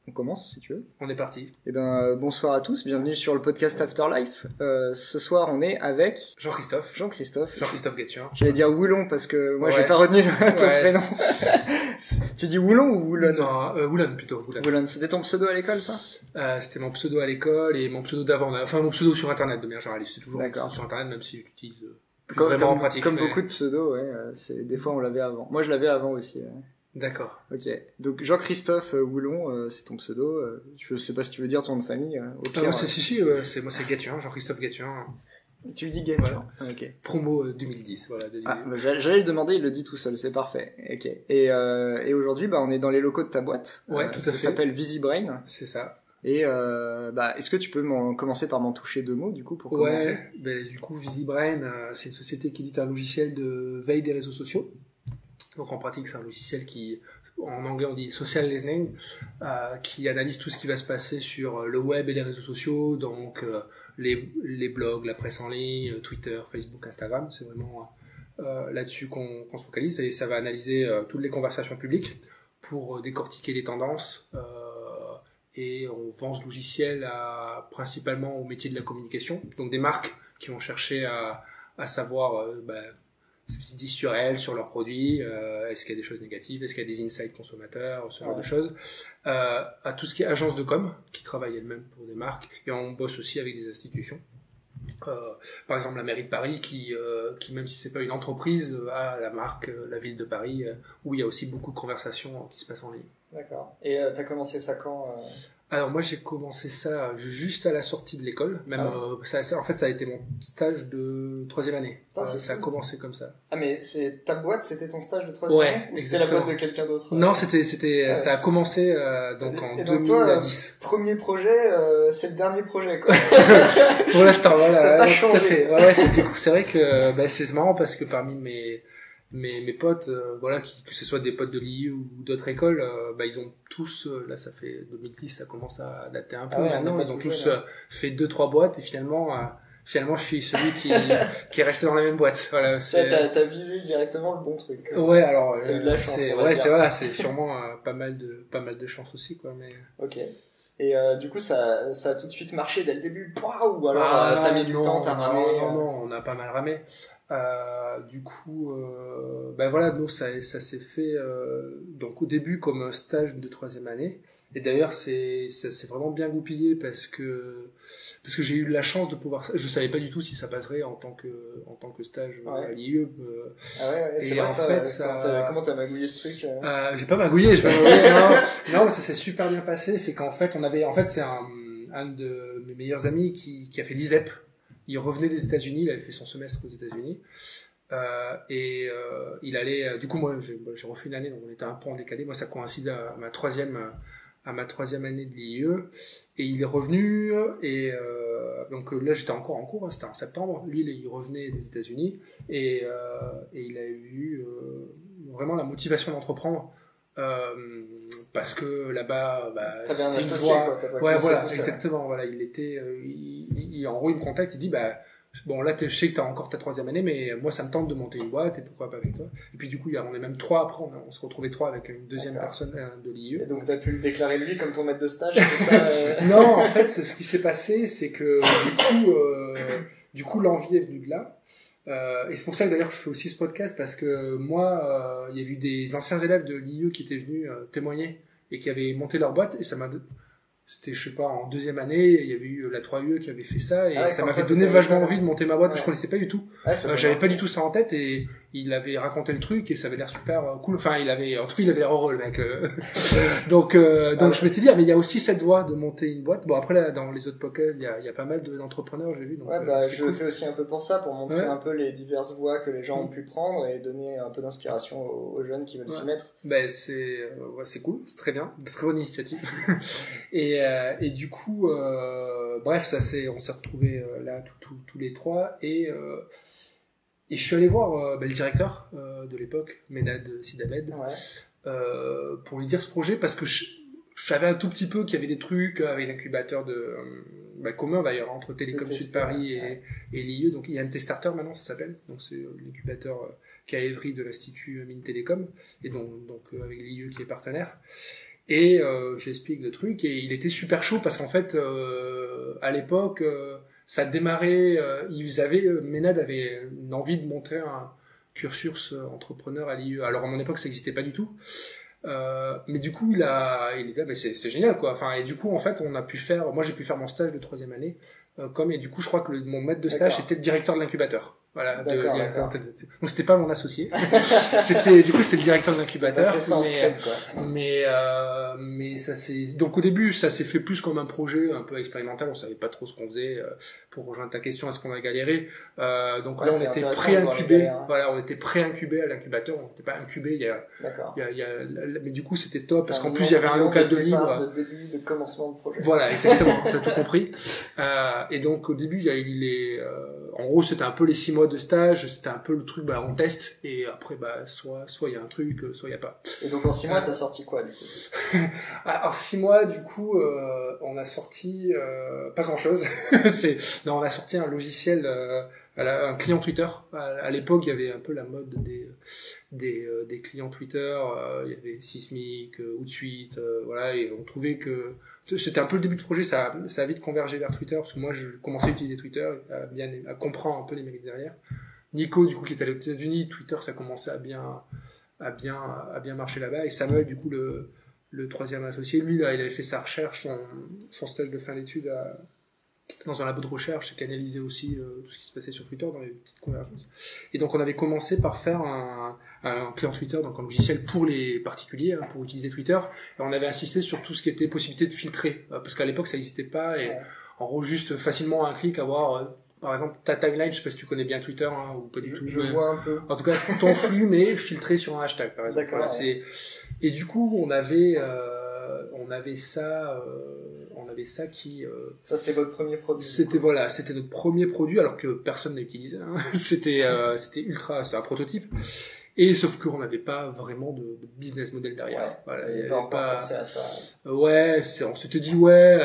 On commence si tu veux. On est parti. Eh ben bonsoir à tous, bienvenue sur le podcast Afterlife. Ce soir on est avec Jean-Christophe Guettuin. J'allais dire Woulon parce que moi j'ai pas retenu ton prénom. Tu dis Woulon ou Woulon? Non, Woulon plutôt. Woulon, c'était ton pseudo à l'école ça? C'était mon pseudo à l'école et mon pseudo d'avant. Enfin mon pseudo sur internet de manière générale. C'est toujours mon pseudo sur internet même si j'utilise vraiment en pratique. Comme beaucoup de pseudos, ouais. Des fois on l'avait avant. Moi je l'avais avant aussi. Ouais. D'accord. Ok. Donc Jean-Christophe Woulon, c'est ton pseudo. Je sais pas si tu veux dire ton nom de famille. Au pire, moi c'est Guettuin, Jean-Christophe Guettuin. Tu dis Guettuin. Voilà. Ok. Promo 2010, voilà. J'allais le demander, il le dit tout seul, c'est parfait. Ok. Et aujourd'hui, on est dans les locaux de ta boîte. Ouais, tout à fait. Ça s'appelle VisiBrain. C'est ça. Et est-ce que tu peux commencer par m'en toucher deux mots du coup pour commencer? Ouais. Du coup, VisiBrain, c'est une société qui édite un logiciel de veille des réseaux sociaux. Donc en pratique, c'est un logiciel qui, en anglais on dit social listening, qui analyse tout ce qui va se passer sur le web et les réseaux sociaux, donc les blogs, la presse en ligne, Twitter, Facebook, Instagram. C'est vraiment là-dessus qu'on se focalise et ça va analyser toutes les conversations publiques pour décortiquer les tendances. Et on vend ce logiciel principalement au métier de la communication, donc des marques qui vont chercher à savoir ce qui se dit sur elles, sur leurs produits, est-ce qu'il y a des choses négatives, est-ce qu'il y a des insights consommateurs, ce genre de choses, à tout ce qui est agence de com, qui travaille elle-même pour des marques, et on bosse aussi avec des institutions. Par exemple la mairie de Paris qui même si c'est pas une entreprise, a la marque, la ville de Paris, où il y a aussi beaucoup de conversations qui se passent en ligne. D'accord. Et t'as commencé ça quand Alors moi j'ai commencé ça juste à la sortie de l'école, même en fait ça a été mon stage de 3e année. Ça a commencé comme ça. Ah mais c'est ta boîte, c'était ton stage de 3e année ou c'était la boîte de quelqu'un d'autre? Non, c'était ça a commencé donc en 2010. Toi, premier projet, c'est le dernier projet quoi. Pour l'instant, voilà. T'as pas tout changé. à fait. Ouais, c'est vrai que c'est marrant parce que parmi mes potes, que ce soit des potes de l'IU ou d'autres écoles, ils ont tous, là ça fait 2010, ça commence à dater un peu maintenant, ils ont tous fait 2-3 boîtes et finalement je suis celui qui est resté dans la même boîte. Voilà, t'as visé directement le bon truc. Ouais, alors t'as eu de la chance. C'est sûrement pas mal de chance aussi quoi, mais. Ok. Et du coup ça a tout de suite marché dès le début, ou alors t'as mis du temps, t'as ramé? Non, on a pas mal ramé. Du coup, nous ça s'est fait donc au début comme un stage de 3e année. Et d'ailleurs ça s'est vraiment bien goupillé parce que j'ai eu la chance de pouvoir. Je savais pas du tout si ça passerait en tant que stage à l'IE. C'est et vrai, en fait comment t'as magouillé ce truc? J'ai pas magouillé, non, mais ça s'est super bien passé. C'est qu'en fait c'est un de mes meilleurs amis qui a fait l'ISEP. Il revenait des États-Unis, il avait fait son semestre aux États-Unis, il allait. Du coup, moi, j'ai refait une année, donc on était un peu en décalé. Moi, ça coïncide à ma troisième année de l'IE, et il est revenu. Et donc là, j'étais encore en cours, c'était en septembre. Lui, il revenait des États-Unis, et il a eu vraiment la motivation d'entreprendre. Parce que là-bas, t'avais un c'est une associé, voie. Ouais, voilà, exactement. Voilà, il était, en gros, il me contacte, il dit, bon, là, je sais que t'as encore ta 3e année, mais moi, ça me tente de monter une boîte, et pourquoi pas avec toi. Et puis, du coup, on est même 3 après, on s'est retrouvés 3 avec une deuxième personne de l'IE. Et donc, t'as pu le déclarer lui comme ton maître de stage, c'est ça? Non, en fait, ce qui s'est passé, c'est que, du coup, l'envie est venue de là. Et c'est pour ça que d'ailleurs je fais aussi ce podcast, parce que moi, il y a eu des anciens élèves de l'IE qui étaient venus témoigner et qui avaient monté leur boîte, et c'était, je sais pas, en 2e année, il y avait eu la 3UE qui avait fait ça, et ça m'avait donné vachement envie de monter ma boîte. Je connaissais pas du tout. J'avais pas du tout ça en tête, et il avait raconté le truc, et ça avait l'air super cool. Enfin, il avait l'air heureux, le mec. Donc je m'étais dit, mais il y a aussi cette voie de monter une boîte. Bon, après, là, dans les autres podcasts, il y a pas mal d'entrepreneurs, j'ai vu. Donc, je le fais aussi un peu pour ça, pour montrer un peu les diverses voies que les gens ont pu prendre et donner un peu d'inspiration aux jeunes qui veulent s'y mettre. C'est cool, c'est très bien, très bonne initiative. Et du coup, on s'est retrouvés là tous les 3, et je suis allé voir le directeur de l'époque, Ménad Sidamed, pour lui dire ce projet, parce que je savais un tout petit peu qu'il y avait des trucs avec l'incubateur commun d'ailleurs entre Télécom Sud Paris et l'IE, donc IMT Starter maintenant ça s'appelle, donc c'est l'incubateur qui est à Évry de l'Institut Mines Télécom, et donc avec l'IE qui est partenaire. Et j'explique le truc et il était super chaud parce qu'en fait à l'époque ça démarrait, Ménade avait une envie de monter un cursus entrepreneur à l'IE. Alors à mon époque ça n'existait pas du tout. Mais du coup il était mais c'est génial quoi. Enfin et du coup en fait moi j'ai pu faire mon stage de 3e année et du coup je crois que mon maître de stage était le directeur de l'incubateur. Voilà, donc c'était pas mon associé. c'était le directeur de l'incubateur. Mais ça donc au début ça s'est fait plus comme un projet un peu expérimental, on savait pas trop ce qu'on faisait. Pour rejoindre ta question, est-ce qu'on a galéré? Donc là on était pré-incubé. Voilà, on était pré-incubé à l'incubateur, on n'était pas incubé, mais du coup c'était top parce qu'en plus il y avait un local de libre. De début de commencement de projet. Voilà, exactement, t'as tout compris. Et donc au début il y a eu en gros c'était un peu les 6 mois de stage, c'était un peu le truc, on teste, et après, soit il y a un truc, soit il y a pas. Et donc en 6 mois, t'as sorti quoi, du coup? En 6 mois, du coup, on a sorti, pas grand chose. On a sorti un logiciel, un client Twitter. À l'époque, il y avait un peu la mode des clients Twitter, il y avait Sysmic, Hootsuite, voilà, et on trouvait que c'était un peu le début du projet, ça a vite convergé vers Twitter, parce que moi je commençais à utiliser Twitter, à comprendre un peu les mecs derrière. Nico, du coup, qui est allé aux États-Unis, Twitter, ça commençait à bien marcher là-bas, et Samuel, du coup, le 3e associé, lui, là, il avait fait sa recherche, son stage de fin d'études dans un labo de recherche, et canalisé aussi tout ce qui se passait sur Twitter dans les petites convergences. Et donc on avait commencé par faire un client Twitter, donc un logiciel pour les particuliers, pour utiliser Twitter, et on avait insisté sur tout ce qui était possibilité de filtrer, parce qu'à l'époque ça n'existait pas, et en gros juste facilement à un clic avoir par exemple ta timeline, je sais pas si tu connais bien Twitter ou pas du tout. Je vois un peu. En tout cas ton flux, mais filtré sur un hashtag par exemple. Voilà, et du coup on avait ça qui ça c'était votre premier produit. C'était notre premier produit alors que personne n'a utilisé. C'était un prototype. Et sauf qu'on n'avait pas vraiment de business model derrière. Ouais, voilà, il y avait pas pensé à ça. Ouais, on s'était dit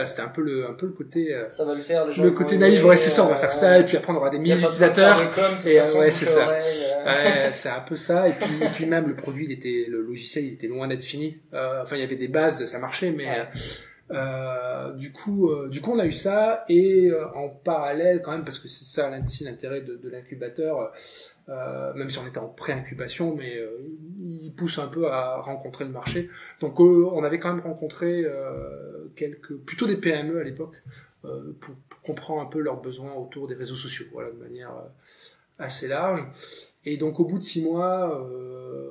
c'était un peu le côté ça va le faire le côté naïf, c'est ça, on va faire ça et puis après on aura des milliers d'utilisateurs et c'est ça. Ouais, c'est un peu ça et puis même le produit le logiciel il était loin d'être fini. Enfin il y avait des bases, ça marchait mais du coup on a eu ça et en parallèle quand même parce que c'est ça l'intérêt de l'incubateur. Même si on était en pré-incubation, mais il pousse un peu à rencontrer le marché. Donc on avait quand même rencontré plutôt des PME à l'époque pour comprendre un peu leurs besoins autour des réseaux sociaux, voilà, de manière assez large. Et donc au bout de 6 mois,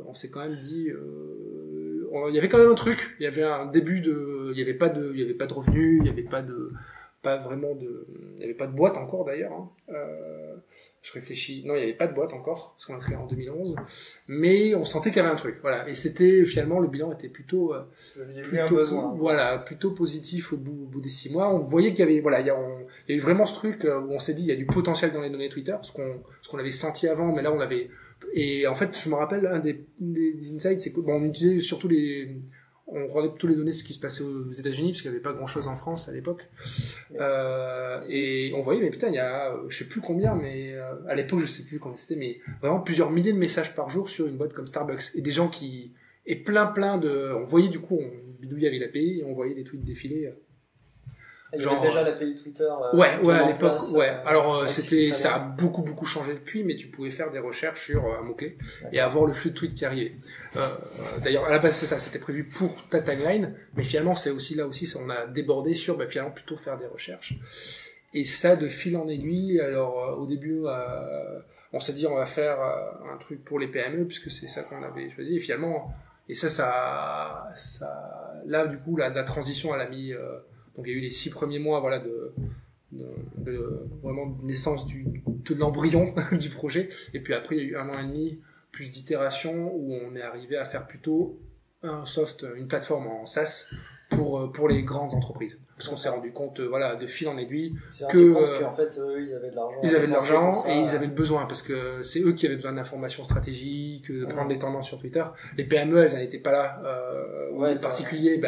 on s'est quand même dit, il y avait quand même un truc. Il y avait un début il y avait pas de revenus, il y avait pas de boîte encore d'ailleurs. Je réfléchis. Non, il n'y avait pas de boîte encore, parce qu'on a créé en 2011. Mais on sentait qu'il y avait un truc. Voilà. Et c'était, finalement, le bilan était plutôt positif au bout des 6 mois. On voyait qu'il y avait, il y a eu vraiment ce truc où on s'est dit, il y a du potentiel dans les données Twitter, ce qu'on avait senti avant, mais là, on avait, et en fait, je me rappelle, un des insights, c'est que, on utilisait surtout on regardait plutôt les données de ce qui se passait aux États-Unis parce qu'il n'y avait pas grand-chose en France à l'époque. Et on voyait, mais putain, il y a, je sais plus combien, mais à l'époque, je sais plus combien c'était, mais vraiment plusieurs milliers de messages par jour sur une boîte comme Starbucks et des gens et plein on voyait du coup, on bidouillait avec l'API et on voyait des tweets défiler. Il y avait déjà l'API Twitter. À l'époque, Alors, ça a beaucoup changé depuis, mais tu pouvais faire des recherches sur un mot-clé et avoir le flux de tweets qui arrivait. D'ailleurs, à la base, c'est ça, c'était prévu pour ta timeline, mais finalement, c'est aussi là aussi, on a débordé sur, finalement, plutôt faire des recherches. Et ça, de fil en aiguille, alors, au début, on s'est dit, on va faire un truc pour les PME, puisque c'est ça qu'on avait choisi, et finalement, et ça, là, du coup, la transition, elle a mis, donc il y a eu les 6 premiers mois, voilà, de vraiment naissance de l'embryon du projet, et puis après il y a eu 1 an et demi plus d'itération où on est arrivé à faire plutôt une plateforme en SaaS pour les grandes entreprises, parce qu'on s'est rendu compte de fil en aiguille qu'en fait eux ils avaient de l'argent. Ils avaient de l'argent et ils avaient le besoin, parce que c'est eux qui avaient besoin d'informations stratégiques, de prendre les tendances sur Twitter. Les PME elles n'en étaient pas là. Les particuliers,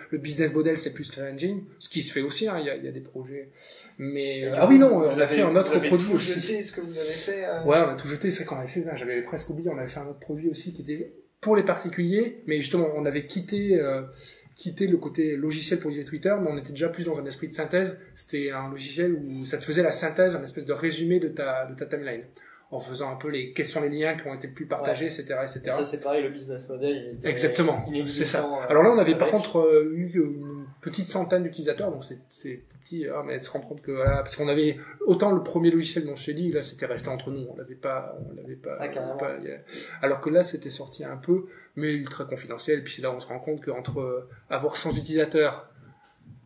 le business model c'est plus challenging, ce qui se fait aussi, il y a des projets. Mais on a fait un autre produit aussi. Vous avez jeté ce que vous avez fait. Ouais, on a tout jeté, c'est vrai qu'on avait fait. J'avais presque oublié, on avait fait un autre produit aussi qui était pour les particuliers, mais justement, on avait quitté le côté logiciel pour utiliser Twitter, mais on était déjà plus dans un esprit de synthèse. C'était un logiciel où ça te faisait la synthèse, une espèce de résumé de ta timeline, en faisant un peu quels sont les liens qui ont été le plus partagés, etc., etc. Et ça, c'est pareil, le business model, il était exactement, c'est ça. Alors là, on avait par contre eu une petite centaine d'utilisateurs, donc c'est petit, mais se rendre compte que voilà, parce qu'on avait autant le premier logiciel dont je t'ai dit, là, c'était resté entre nous, on l'avait pas, alors que là, c'était sorti un peu, mais ultra confidentiel, puis là, on se rend compte qu'entre avoir 100 utilisateurs,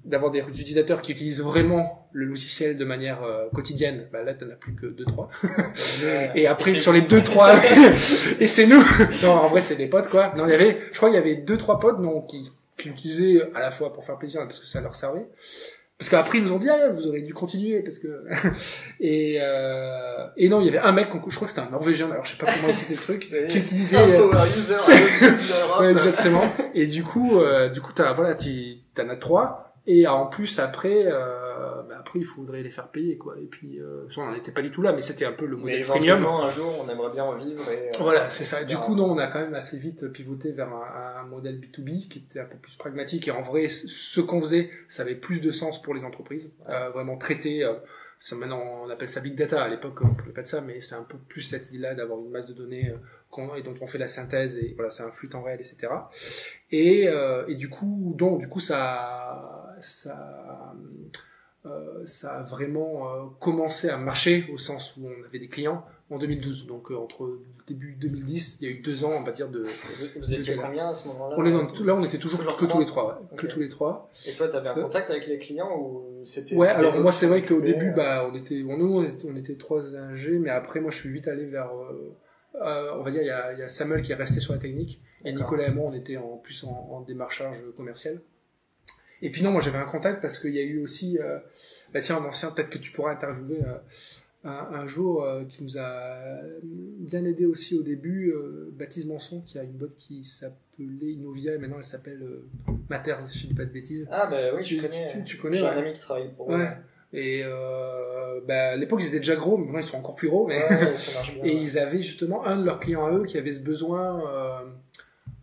d'avoir des utilisateurs qui utilisent vraiment le logiciel de manière quotidienne, bah là t'en as plus que 2-3. Et après sur les 2-3 et c'est nous. Non, en vrai c'est des potes quoi. Non, je crois qu'il y avait 2-3 potes qui l'utilisaient à la fois pour faire plaisir parce que ça leur servait. Parce qu'après ils nous ont dit vous aurez dû continuer parce que et non, il y avait un mec, je crois que c'était un Norvégien, alors je sais pas comment c'était le truc, qui utilisait un power user. Ouais, exactement. Et du coup t'en as 3. Et en plus après il faudrait les faire payer quoi. Et puis on n'en était pas du tout là, mais c'était un peu le modèle premium. Un jour on aimerait bien en vivre. Voilà, c'est ça. Du coup non, on a quand même assez vite pivoté vers un modèle B2B qui était un peu plus pragmatique. Et en vrai, ce qu'on faisait, ça avait plus de sens pour les entreprises. Vraiment traiter. Maintenant on appelle ça big data. À l'époque on pouvait pas de ça, mais c'est un peu plus cette idée-là d'avoir une masse de données et dont on fait la synthèse et voilà, c'est un flux temps réel, etc. Et du coup ça a vraiment commencé à marcher au sens où on avait des clients en 2012. Donc entre début 2010, il y a eu 2 ans, on va dire Vous étiez combien à ce moment-là? On était toujours que tous les 3. Okay. Que tous les 3. Et toi, t'avais un contact avec les clients ou c'était? Ouais, alors moi c'est vrai qu'au début, on était 3 ingés, mais après moi je suis vite allé vers on va dire il y a Samuel qui est resté sur la technique et Nicolas et moi on était en démarchage commercial. Et puis non, moi j'avais un contact parce qu'il y a eu aussi un ancien, peut-être que tu pourras interviewer un jour, qui nous a bien aidé aussi au début, Baptiste Manson, qui a une boîte qui s'appelait Innovia et maintenant elle s'appelle Matters, si je dis pas de bêtises. Ah bah oui, tu connais. J'ai un ami qui travaille pour eux. Ouais. Et à l'époque ils étaient déjà gros, mais maintenant ils sont encore plus gros. Mais ça marche bien, et ils avaient justement un de leurs clients à eux qui avait ce besoin,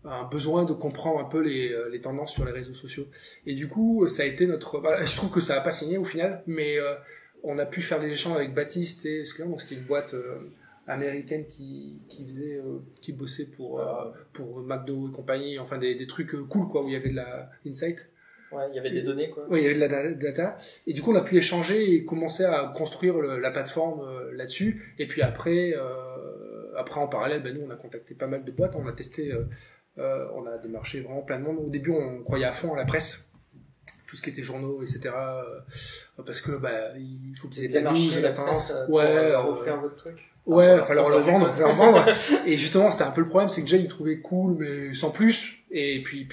un besoin de comprendre un peu les tendances sur les réseaux sociaux. Et du coup, ça a été je trouve que ça a pas signé au final, mais on a pu faire des échanges avec Baptiste et ce client. Donc c'était une boîte américaine qui bossait pour McDo et compagnie, enfin des trucs cool quoi, où il y avait de la insight. Ouais, il y avait des données quoi. Ouais, il y avait de la data. Et du coup, on a pu échanger et commencer à construire la plateforme là-dessus. Et puis après en parallèle, nous on a contacté pas mal de boîtes, on a testé, on a démarché vraiment plein de monde. Au début, on croyait à fond à la presse, tout ce qui était journaux, etc. Parce que il faut qu'ils aient de la news, de la tendance. Leur offrir votre truc. Ouais, enfin leur vendre. Et justement, c'était un peu le problème, c'est que déjà ils trouvaient cool, mais sans plus. Et puis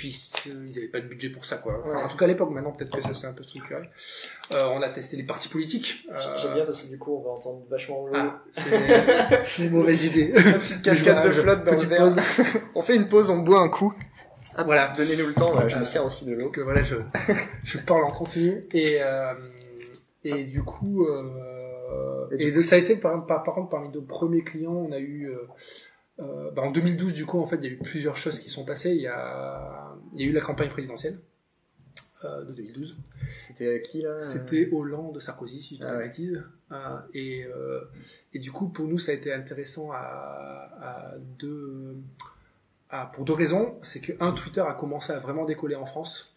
ils avaient pas de budget pour ça, quoi. Enfin, en tout cas à l'époque. Maintenant, peut-être que ça s'est un peu structuré. On a testé les partis politiques. J'aime bien parce que du coup, on va entendre vachement l'eau. C'est une mauvaise idée. Une petite cascade de flotte dans le verre. On fait une pause, on boit un coup. Ah, voilà. Donnez-nous le temps. Je me sers aussi de l'eau. Parce que voilà, je parle en continu et du coup. Ça a été par contre parmi nos premiers clients, on a eu en 2012 du coup en fait il y a eu plusieurs choses qui sont passées. Il y a eu la campagne présidentielle de 2012. C'était qui là? C'était Hollande, Sarkozy si je dis pas de bêtises. Et du coup pour nous ça a été intéressant pour 2 raisons. C'est que Twitter a commencé à vraiment décoller en France.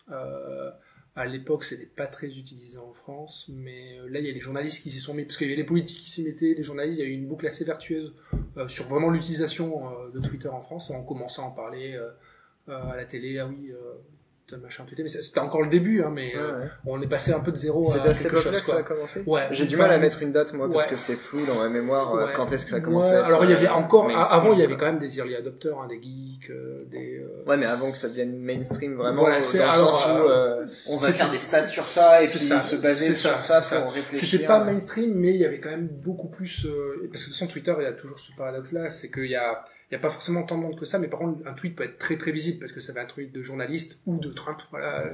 À l'époque, c'était pas très utilisé en France, mais là, il y a les journalistes qui s'y sont mis, parce qu'il y avait les politiques qui s'y mettaient, les journalistes, il y a eu une boucle assez vertueuse sur vraiment l'utilisation de Twitter en France, en commençant à en parler à la télé, machin Twitter, mais c'était encore le début, mais on est passé un peu de zéro à quelque chose. C'est que ça a commencé. Ouais. J'ai du mal à mettre une date moi parce que c'est flou dans ma mémoire quand est-ce que ça a commencé. Alors il y avait encore avant il y avait quand même des early adopters, des geeks, Ouais, mais avant que ça devienne mainstream vraiment voilà, dans le sens où on va faire des stats sur ça et puis se baser sur ça pour réfléchir. C'était pas mainstream, mais il y avait quand même beaucoup plus parce que de toute façon Twitter il y a toujours ce paradoxe là, c'est qu'il y a il y a pas forcément tant de monde que ça, mais par contre un tweet peut être très très visible parce que ça va être un tweet de journaliste ou de Trump, voilà,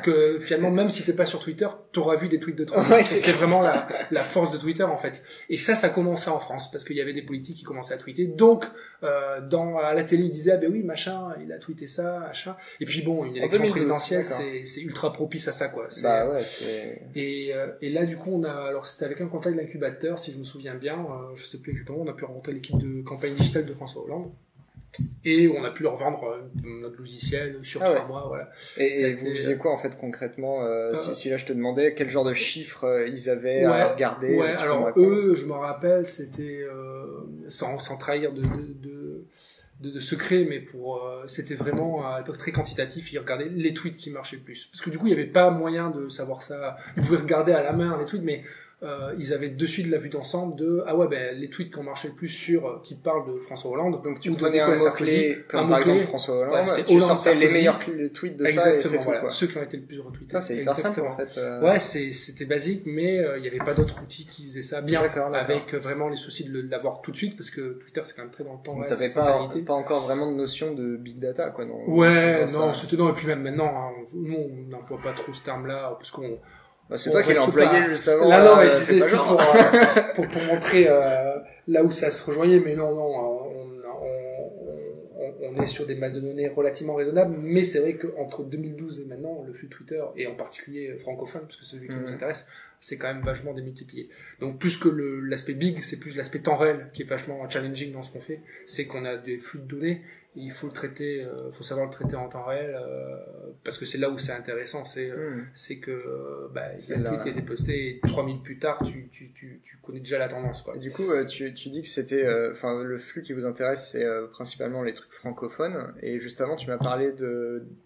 que finalement même si t'es pas sur Twitter, t'auras vu des tweets de Trump. Ouais, c'est vraiment la force de Twitter en fait. Et ça commençait en France parce qu'il y avait des politiques qui commençaient à tweeter. Donc à la télé ils disaient ah ben oui machin, il a tweeté ça, machin. Et puis bon, une élection présidentielle c'est ultra propice à ça quoi. Bah ouais. Et là du coup alors c'était avec un contact de l'incubateur si je me souviens bien, je sais plus exactement, on a pu rencontrer l'équipe de campagne digitale de François Hollande. Et on a pu leur vendre notre logiciel sur 3 mois, voilà. Et vous faisiez quoi en fait concrètement si là je te demandais quel genre de chiffres ils avaient à regarder? Ouais, alors eux, je me rappelle, c'était sans trahir de secret, mais c'était vraiment à l'époque très quantitatif. Ils regardaient les tweets qui marchaient le plus, parce que du coup il n'y avait pas moyen de savoir ça. Ils pouvaient regarder à la main les tweets, mais ils avaient de suite la vue d'ensemble de les tweets qui ont marché le plus qui parlent de François Hollande. Donc tu prenais un mot-clé comme par exemple François Hollande, tu sortais les meilleurs tweets de ça et c'est tout, quoi. Ceux qui ont été le plus retweetés. Ça c'est hyper simple en fait. Ouais, c'était basique, mais il y avait pas d'autres outils qui faisaient ça bien, avec vraiment les soucis de l'avoir tout de suite, parce que Twitter c'est quand même très dans le temps. T'avais pas encore vraiment de notion de big data quoi, non? Ouais, non, c'était non, et puis même maintenant, nous on n'emploie pas trop ce terme-là, parce qu'on c'est toi qui l'as employé juste avant. Non, mais c'est plus pour montrer là où ça se rejoignait, mais non, on est sur des masses de données relativement raisonnables, mais c'est vrai qu'entre 2012 et maintenant, le flux Twitter, et en particulier francophone, parce que c'est celui qui nous intéresse, c'est quand même vachement démultiplié. Donc plus que l'aspect big, c'est plus l'aspect temps réel qui est vachement challenging dans ce qu'on fait, c'est qu'on a des flux de données, et il faut le traiter, faut savoir le traiter en temps réel, parce que c'est là où c'est intéressant, c'est que il y a un tweet qui a été posté et 3 minutes plus tard tu connais déjà la tendance quoi. Et du coup tu dis que c'était le flux qui vous intéresse c'est principalement les trucs francophones, et juste avant tu m'as parlé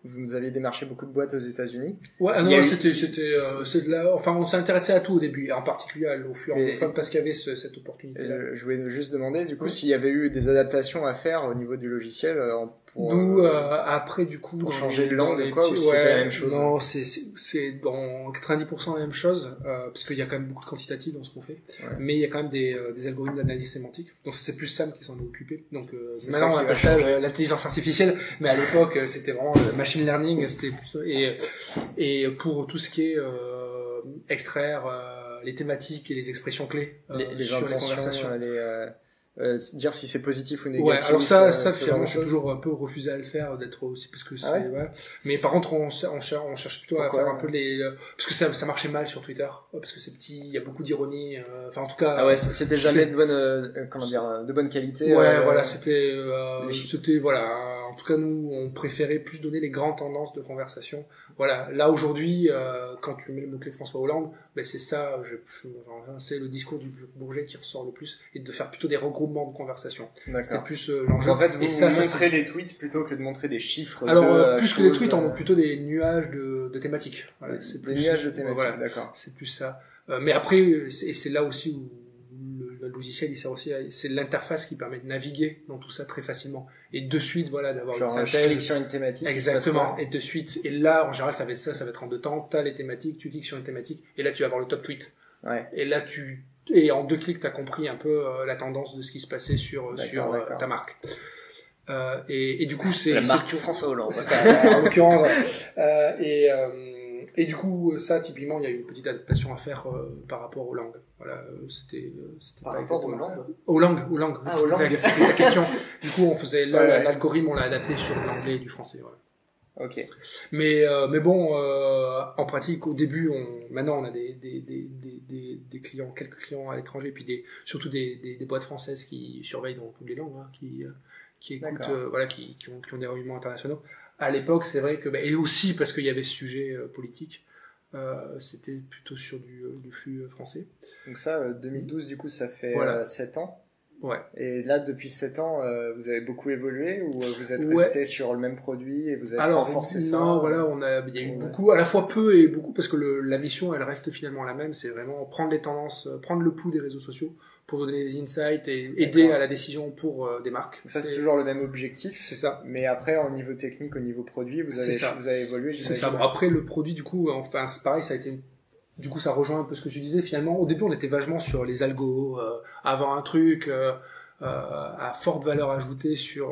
vous nous aviez démarché beaucoup de boîtes aux États-Unis. Ouais, c'est de la, enfin on s'est intéressé à tout au début, et en particulier au flux anglophone parce qu'il y avait cette opportunité là. Je voulais juste demander du coup s'il y avait eu des adaptations à faire au niveau du logiciel pour nous après du coup pour changer de langue quoi, ou c'était la même chose? Non, c'est dans 90% la même chose, parce qu'il y a quand même beaucoup de quantitatif dans ce qu'on fait, mais il y a quand même des algorithmes d'analyse sémantique, donc c'est plus Sam qui s'en est occupé, donc maintenant on appelle ça l'intelligence artificielle, mais à l'époque c'était vraiment le machine learning, c'était et pour tout ce qui est extraire les thématiques et les expressions clés les sur les conversations, dire si c'est positif ou négatif. Ouais, alors ça finalement c'est toujours un peu refusé à le faire, d'être aussi, parce que mais par contre on cherche plutôt à faire un peu parce que ça marchait mal sur Twitter, parce que c'est petit, il y a beaucoup d'ironie, enfin en tout cas c'était jamais de bonne de bonne qualité. Voilà, c'était voilà, en tout cas nous on préférait plus donner les grandes tendances de conversation. Voilà, là aujourd'hui quand tu mets le mot-clé François Hollande, c'est ça, c'est le discours du Bourget qui ressort le plus, et de faire plutôt des regroupements de conversation. C'était plus l'enjeu. En fait, vous montrez les tweets plutôt que de montrer des chiffres. Alors plus que des tweets, on montre plutôt des nuages de thématiques. Voilà, c'est plus nuages de thématiques, d'accord. C'est plus ça. Mais après, c'est là aussi où le logiciel il sert aussi, c'est l'interface qui permet de naviguer dans tout ça très facilement, et de suite d'avoir une synthèse. Je clique sur une thématique. Exactement. Et de suite, et là en général ça va être en 2 temps. T'as les thématiques, tu cliques sur une thématique, et là tu vas avoir le top tweet. Ouais. Et là et en 2 clics t'as compris un peu la tendance de ce qui se passait sur ta marque. Et du coup c'est la marque François Hollande. C'est ça, en l'occurrence. Et du coup, ça, typiquement, il y a eu une petite adaptation à faire par rapport aux langues. Voilà, c'était par rapport aux langues. Aux langues. Ah, aux langues. C'était la question. Du coup, on faisait l'algorithme, on l'a adapté sur l'anglais et du français. Voilà. Ok. Mais bon, en pratique, au début, maintenant, on a des clients, quelques clients à l'étranger, puis surtout des boîtes françaises qui surveillent dans toutes les langues, qui écoutent, qui ont des rayonnements internationaux. À l'époque, c'est vrai que, et aussi parce qu'il y avait ce sujet politique, c'était plutôt sur du flux français. Donc ça, 2012, du coup, ça fait 7 ans. Ouais. Et là, depuis 7 ans, vous avez beaucoup évolué, ou vous êtes resté sur le même produit et vous avez renforcé ça? Non, voilà, il y a eu beaucoup, à la fois peu et beaucoup, parce que la mission, elle reste finalement la même, c'est vraiment prendre les tendances, prendre le pouls des réseaux sociaux pour donner des insights et aider à la décision pour des marques. Donc ça, c'est toujours le même objectif. C'est ça. Mais après, au niveau technique, au niveau produit, vous avez évolué, c'est ça. Bon, après, le produit, du coup, enfin, c'est pareil, ça a été du coup, ça rejoint un peu ce que je disais. Finalement, au début, on était vachement sur les algos, avoir un truc, à forte valeur ajoutée sur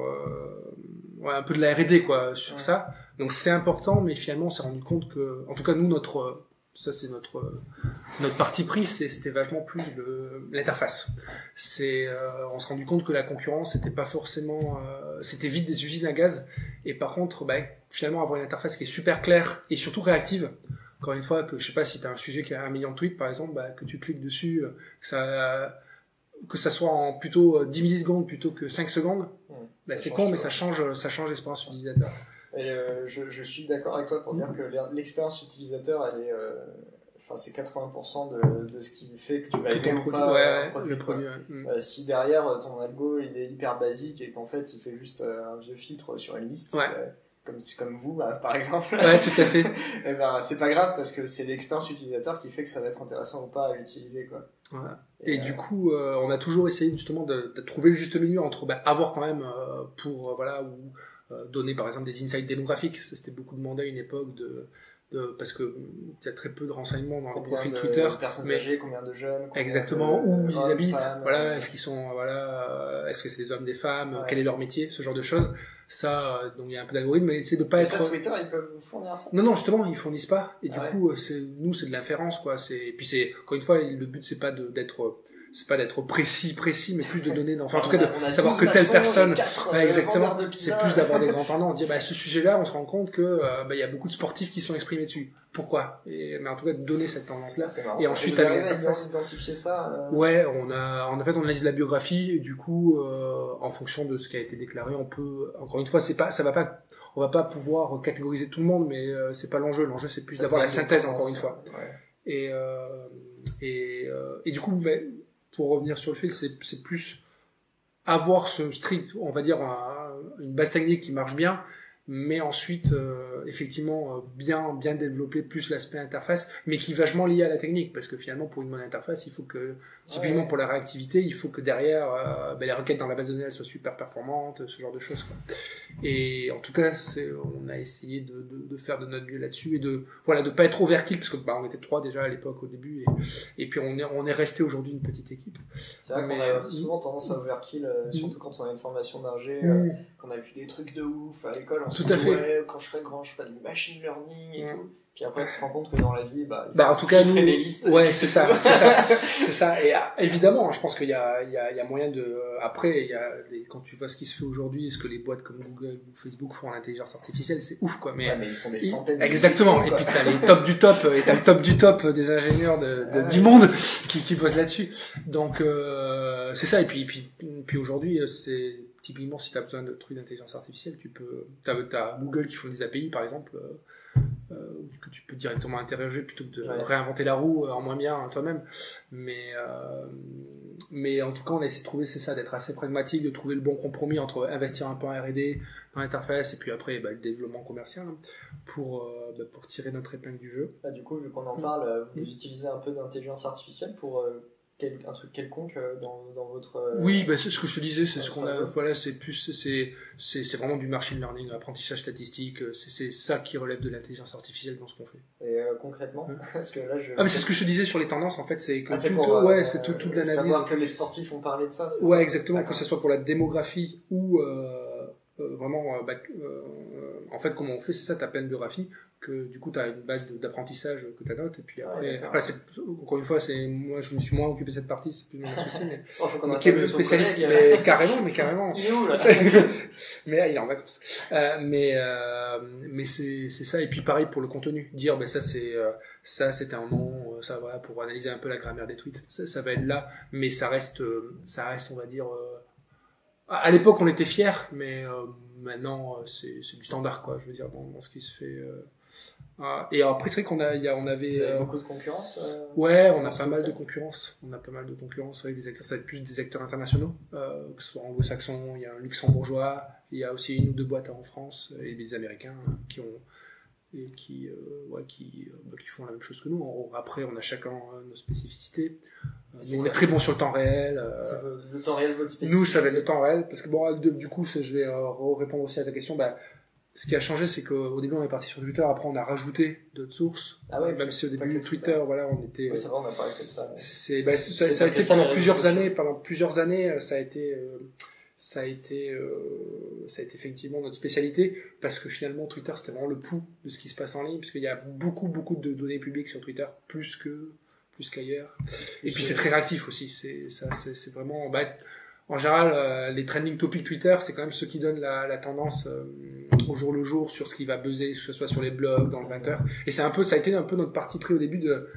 un peu de la R&D quoi sur ça. Donc c'est important, mais finalement on s'est rendu compte que, en tout cas nous ça c'est notre parti pris, c'était vachement plus l'interface. On s'est rendu compte que la concurrence c'était pas forcément, c'était vite des usines à gaz, et par contre finalement avoir une interface qui est super claire et surtout réactive. Encore une fois, que je sais pas si t'as un sujet qui a 1 million de tweets par exemple, que tu cliques dessus, que ça soit en plutôt 10 millisecondes plutôt que 5 secondes, c'est con, mais ça change l'expérience utilisateur. Et je suis d'accord avec toi pour dire que l'expérience utilisateur, elle est, c'est 80% de ce qui fait que tu vas aimer ou pas le produit. Si derrière ton algo il est hyper basique et qu'en fait il fait juste un vieux filtre sur une liste, comme vous par exemple, ouais, tout à fait. Et c'est pas grave parce que c'est l'expérience utilisateur qui fait que ça va être intéressant ou pas à utiliser quoi. Voilà. Et du coup, on a toujours essayé justement de trouver le juste milieu entre avoir quand même donner par exemple des insights démographiques. Ça c'était beaucoup demandé à une époque parce que il y a très peu de renseignements dans les profils Twitter. Combien de personnes âgées, combien de jeunes, exactement, où ils habitent, est-ce qu'ils sont, est-ce que c'est des hommes, des femmes, quel est leur métier, ce genre de choses. Ça, donc il y a un peu d'algorithme, mais c'est de pas être. Twitter, ils peuvent vous fournir ça. Non, justement, ils fournissent pas. Et du coup, c'est de l'inférence, quoi. Et puis encore une fois, le but c'est pas d'être précis, mais plus de donner, en tout cas de savoir que telle personne, exactement, c'est plus d'avoir des grandes tendances, dire, ce sujet-là, on se rend compte que, il y a beaucoup de sportifs qui sont exprimés dessus. Pourquoi? Mais en tout cas, de donner cette tendance-là. Et ensuite, vous arrivez à identifier ça, Ouais, on analyse la biographie, et du coup, en fonction de ce qui a été déclaré, on peut, encore une fois, on va pas pouvoir catégoriser tout le monde, mais c'est pas l'enjeu. L'enjeu, c'est plus d'avoir la synthèse, encore une fois. Et du coup, pour revenir sur le fil, c'est plus avoir ce strict, on va dire, une base technique qui marche bien, mais ensuite, effectivement, bien développer plus l'aspect interface, mais qui est vachement lié à la technique, parce que finalement, pour une bonne interface, il faut que, typiquement pour la réactivité, il faut que derrière, les requêtes dans la base de données soient super performantes, ce genre de choses, quoi. Et en tout cas, on a essayé de faire de notre mieux là-dessus, et de pas être overkill, parce que on était 3 déjà à l'époque au début, et puis on est resté aujourd'hui une petite équipe. C'est vrai qu'on a souvent tendance à overkill, surtout quand on a une formation d'ingé, qu'on a vu des trucs de ouf à l'école. Tout à fait. Quand je serai grand, je ferai du machine learning et tout. Puis après, tu te rends compte que dans la vie, en tout cas, des listes. Ouais, c'est ça. Et évidemment, je pense qu'il y a moyen de, après, quand tu vois ce qui se fait aujourd'hui, ce que les boîtes comme Google ou Facebook font en intelligence artificielle, c'est ouf, quoi. Mais ils sont des centaines. Exactement. Et puis t'as les top du top, et t'as le top du top des ingénieurs du monde qui bossent là-dessus. Donc, c'est ça. Et puis aujourd'hui, c'est, typiquement, si tu as besoin de trucs d'intelligence artificielle, t'as Google qui font des API, par exemple, que tu peux directement interroger plutôt que de réinventer la roue en moins bien toi-même. Mais en tout cas, on a essayé de trouver, c'est ça, d'être assez pragmatique, de trouver le bon compromis entre investir un peu en R&D, dans l'interface, et puis après, le développement commercial, pour tirer notre épingle du jeu. Du coup, vu qu'on en parle, vous utilisez un peu d'intelligence artificielle pour un truc quelconque dans votre oui, c'est ce que je te disais, c'est ce qu'on a, c'est vraiment du machine learning, apprentissage statistique, c'est ça qui relève de l'intelligence artificielle dans ce qu'on fait. Et concrètement, parce que là mais c'est ce que je te disais sur les tendances, en fait, c'est que c'est toute l'analyse, savoir que les sportifs ont parlé de ça, c'est ça, exactement. D'accord. Que ce soit pour la démographie ou vraiment en fait, comment on fait, c'est ça, ta pleine biographie, que du coup tu as une base d'apprentissage que tu notes, et puis après, encore une fois, moi je me suis moins occupé de cette partie, c'est plus mon souci, mais faut qu'on qui est le spécialiste, mais carrément il est où, là mais il est en vacances, mais c'est ça. Et puis pareil pour le contenu, dire ça c'était un nom, ça voilà, pour analyser un peu la grammaire des tweets, ça va être là, mais ça reste on va dire, à l'époque on était fiers, mais maintenant c'est du standard, quoi, je veux dire, dans ce qui se fait. Et après, c'est vrai qu'on avait. Vous avez beaucoup de concurrence. Ouais, on a pas mal de concurrence. On a pas mal de concurrence avec des acteurs. Ça va être plus des acteurs internationaux, que ce soit anglo-saxons. Il y a un luxembourgeois. Il y a aussi 1 ou 2 boîtes en France et des Américains qui font la même chose que nous. Après, on a chacun nos spécificités. Nous, on est très bon sur le temps réel. Le temps réel, votre spécificité. Nous, ça va être le temps réel, parce que du coup, je vais répondre aussi à ta question. Ce qui a changé, c'est qu'au début, on est parti sur Twitter, après, on a rajouté d'autres sources. Ah ouais, même si au début, Twitter, voilà, on était... Oui, c'est vrai, on a parlé comme ça. Ça a été pendant plusieurs années. Pendant plusieurs années, ça a été effectivement notre spécialité, parce que finalement, Twitter, c'était vraiment le pouls de ce qui se passe en ligne, parce qu'il y a beaucoup de données publiques sur Twitter, plus qu'ailleurs. Et puis, c'est très réactif aussi. C'est vraiment... en général, les trending topics Twitter, c'est quand même ceux qui donnent la tendance au jour le jour sur ce qui va buzzer, que ce soit sur les blogs, dans le 20h. Et ça a été un peu notre parti pris au début de...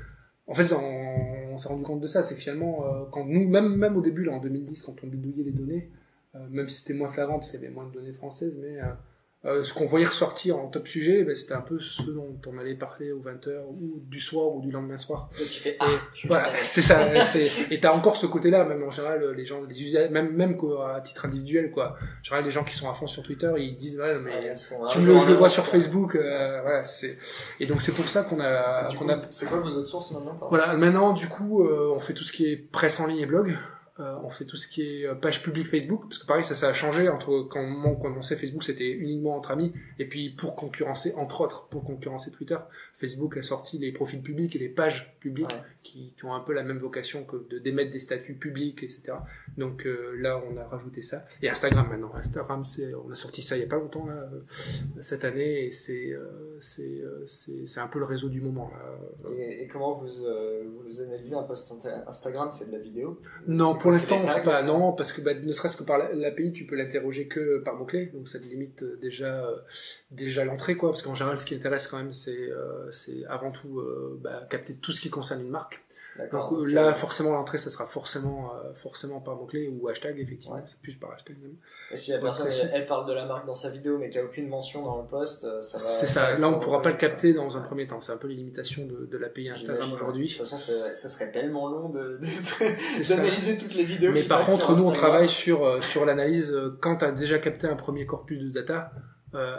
En fait, on s'est rendu compte de ça, c'est que finalement, quand nous, même au début, là, en 2010, quand on bidouillait les données, même si c'était moins flagrant parce qu'il y avait moins de données françaises, mais ce qu'on voyait ressortir en top sujet, c'était un peu ce dont on allait parler aux 20h ou du soir ou du lendemain soir. Et tu fais voilà, c'est ça. Et t'as encore ce côté-là, même en général, les gens, les usagers, même à titre individuel, quoi. En général, les gens qui sont à fond sur Twitter, ils disent ouais, mais je le vois sur Facebook, voilà. Et donc c'est pour ça qu'on a. C'est quoi vos autres sources maintenant? Voilà, maintenant du coup, on fait tout ce qui est presse en ligne et blog. On fait tout ce qui est page publique Facebook, parce que pareil, ça a changé entre quand on commençait Facebook, c'était uniquement entre amis, et puis pour concurrencer Twitter, Facebook a sorti les profils publics et les pages publiques, qui ont un peu la même vocation que d'émettre des statuts publics, etc. Donc là, on a rajouté ça. Et Instagram maintenant. Instagram, on a sorti ça il y a pas longtemps là, cette année, et c'est un peu le réseau du moment là. Et comment vous analysez un post Instagram? C'est de la vidéo? Non, pour l'instant, on fait pas. Non, parce que ne serait-ce que par l'API, tu peux l'interroger que par mots-clés, donc ça te limite déjà l'entrée, quoi. Parce qu'en général, ce qui intéresse quand même, c'est avant tout capter tout ce qui concerne une marque. Donc là, forcément, l'entrée, ça sera forcément par mots-clés ou hashtag, effectivement. C'est plus par hashtag même. Et si la personne, elle parle de la marque dans sa vidéo, mais qu'il n'y a aucune mention dans le post, ça va... C'est ça. Là, on ne pourra pas le capter dans un premier temps. C'est un peu les limitations de l'API Instagram aujourd'hui. De toute façon, ça serait tellement long d'analyser toutes les vidéos. Mais par contre, nous, on travaille sur l'analyse. Quand tu as déjà capté un premier corpus de data,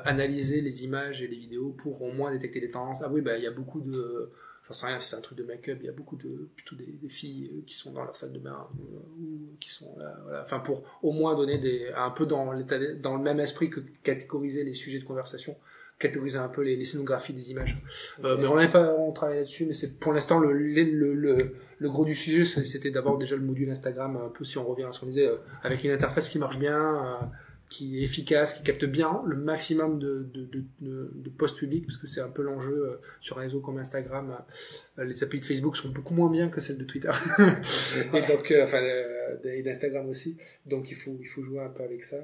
analyser les images et les vidéos pour au moins détecter des tendances. Ah oui, il y a beaucoup de... J'en sais rien si c'est un truc de make-up, il y a beaucoup plutôt des filles qui sont dans leur salle de bain ou qui sont là, voilà. Enfin, pour au moins donner un peu dans le même esprit que catégoriser les sujets de conversation, catégoriser un peu les scénographies des images. Okay. Mais on travaille là-dessus, mais c'est pour l'instant le gros du sujet, c'était d'avoir déjà le module Instagram, un peu si on revient à ce qu'on disait, avec une interface qui marche bien, qui est efficace, qui capte bien le maximum de posts publics, parce que c'est un peu l'enjeu sur un réseau comme Instagram. Les API de Facebook sont beaucoup moins bien que celles de Twitter. Et donc, et d'Instagram aussi. Donc il faut jouer un peu avec ça.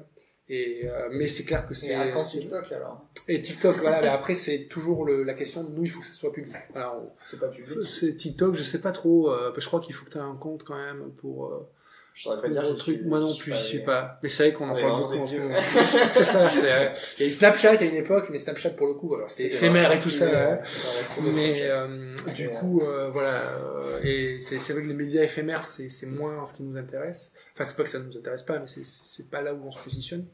Mais c'est clair que c'est... Et à quand TikTok alors? Et TikTok, voilà, mais après c'est toujours la question de nous, il faut que ça soit public. Alors, c'est pas public. C'est TikTok, je sais pas trop, je crois qu'il faut que tu aies un compte quand même pour... Je saurais pas dire, moi non plus, je suis pas. Mais c'est vrai qu'on en parle beaucoup en ce moment. C'est ça, il y a eu Snapchat à une époque, mais Snapchat pour le coup, alors c'était éphémère et tout ça. Mais, du coup, voilà, et c'est vrai que les médias éphémères, c'est moins ce qui nous intéresse. Enfin, c'est pas que ça nous intéresse pas, mais c'est pas là où on se positionne.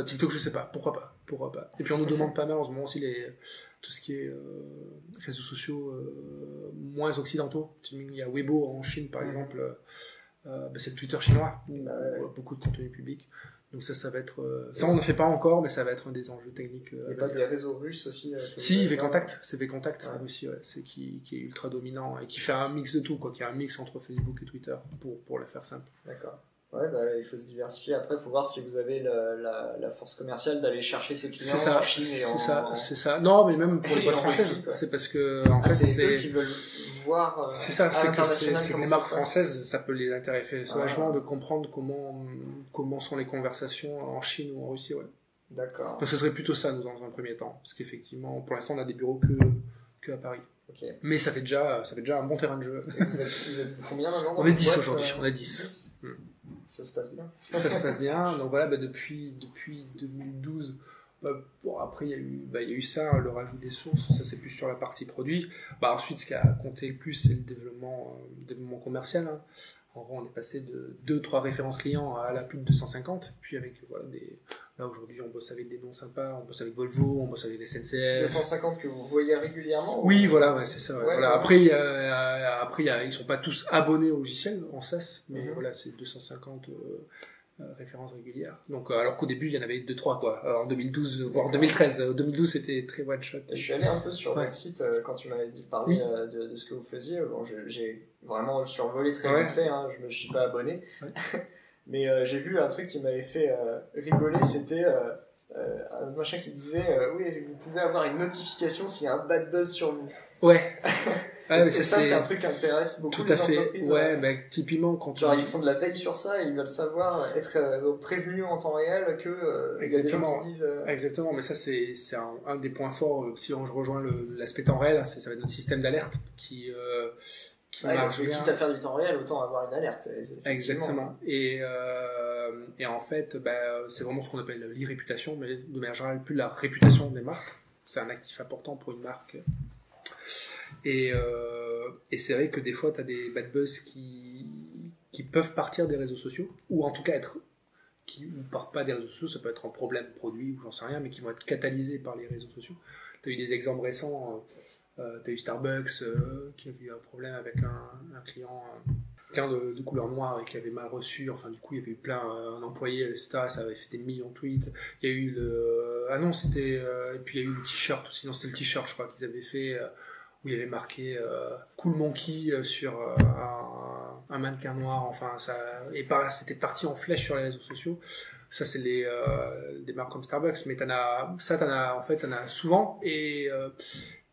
TikTok, je sais pas, pourquoi pas. Et puis on nous demande pas mal en ce moment aussi tout ce qui est réseaux sociaux moins occidentaux. Il y a Weibo en Chine par exemple. C'est le Twitter chinois, beaucoup de contenu public. Donc ça va être... ça, on ne fait pas encore, mais ça va être un des enjeux techniques. Il n'y a pas des réseaux russes aussi Si, VKontakte, c'est VKontakte aussi, c'est qui est ultra dominant et qui fait un mix de tout, quoi, qui a un mix entre Facebook et Twitter, pour la faire simple. D'accord. Ouais, il faut se diversifier. Après, il faut voir si vous avez la force commerciale d'aller chercher ces clients en Chine et c'est ça. Non, mais même pour les boîtes françaises, c'est parce que, en fait, c'est eux qui veulent voir, c'est ça, c'est que les marques françaises, ça peut les intéresser vachement de comprendre comment sont les conversations en Chine ou en Russie, ouais. D'accord. Donc, ce serait plutôt ça, nous, dans un premier temps. Parce qu'effectivement, pour l'instant, on a des bureaux que à Paris. Okay. Mais ça fait déjà un bon terrain de jeu. Et vous êtes combien maintenant? On est 10 aujourd'hui, on est 10. Ça se passe bien. Ça se passe bien. Donc voilà, depuis 2012, après il y a eu ça, le rajout des sources, ça c'est plus sur la partie produit. Ensuite, ce qui a compté le plus, c'est le développement commercial. Hein. En gros, on est passé de 2-3 références clients à plus de 250. Puis avec là aujourd'hui, on bosse avec des noms sympas, on bosse avec Volvo, on bosse avec des SNCF. 250 que vous voyez régulièrement? Oui, voilà, c'est ça. Ouais. Voilà. Après, ils sont pas tous abonnés au logiciel en SaaS, mais voilà, c'est 250 référence régulière. Donc alors qu'au début il y en avait 2-3 quoi. En 2012 voire 2013. 2012 c'était très one shot. Je suis allé un peu sur votre site quand tu m'avais dit de parler de ce que vous faisiez. Bon, j'ai vraiment survolé très vite fait, hein, je me suis pas abonné. Ouais. Mais j'ai vu un truc qui m'avait fait rigoler, c'était un machin qui disait oui, vous pouvez avoir une notification s'il y a un bad buzz sur vous. Ouais. Ah, mais ça c'est un truc qui intéresse beaucoup les entreprises. Ouais, bah, typiquement quand genre ils font de la veille sur ça et ils veulent savoir être prévenus en temps réel que il y a des gens qui disent Exactement, mais ça c'est un des points forts si je rejoins l'aspect temps réel, ça va être notre système d'alerte qui marche bien. Quitte à faire du temps réel, autant avoir une alerte. Exactement. Et en fait, c'est vraiment ce qu'on appelle l'e-réputation, mais de manière générale, plus la réputation des marques. C'est un actif important pour une marque. Et c'est vrai que des fois, tu as des bad buzz qui peuvent partir des réseaux sociaux, ou en tout cas qui ne partent pas des réseaux sociaux, ça peut être un problème produit ou j'en sais rien, mais qui vont être catalysés par les réseaux sociaux. Tu as eu des exemples récents, tu as eu Starbucks qui a eu un problème avec un client de couleur noire et qui avait mal reçu, enfin du coup il y avait eu plein d'employés, etc. Ça avait fait des millions de tweets. Il y a eu et puis il y a eu le t-shirt aussi, non c'était le t-shirt je crois qu'ils avaient fait où il y avait marqué Cool Monkey sur un mannequin noir, enfin c'était parti en flèche sur les réseaux sociaux. Ça c'est des marques comme Starbucks, mais t'en as souvent et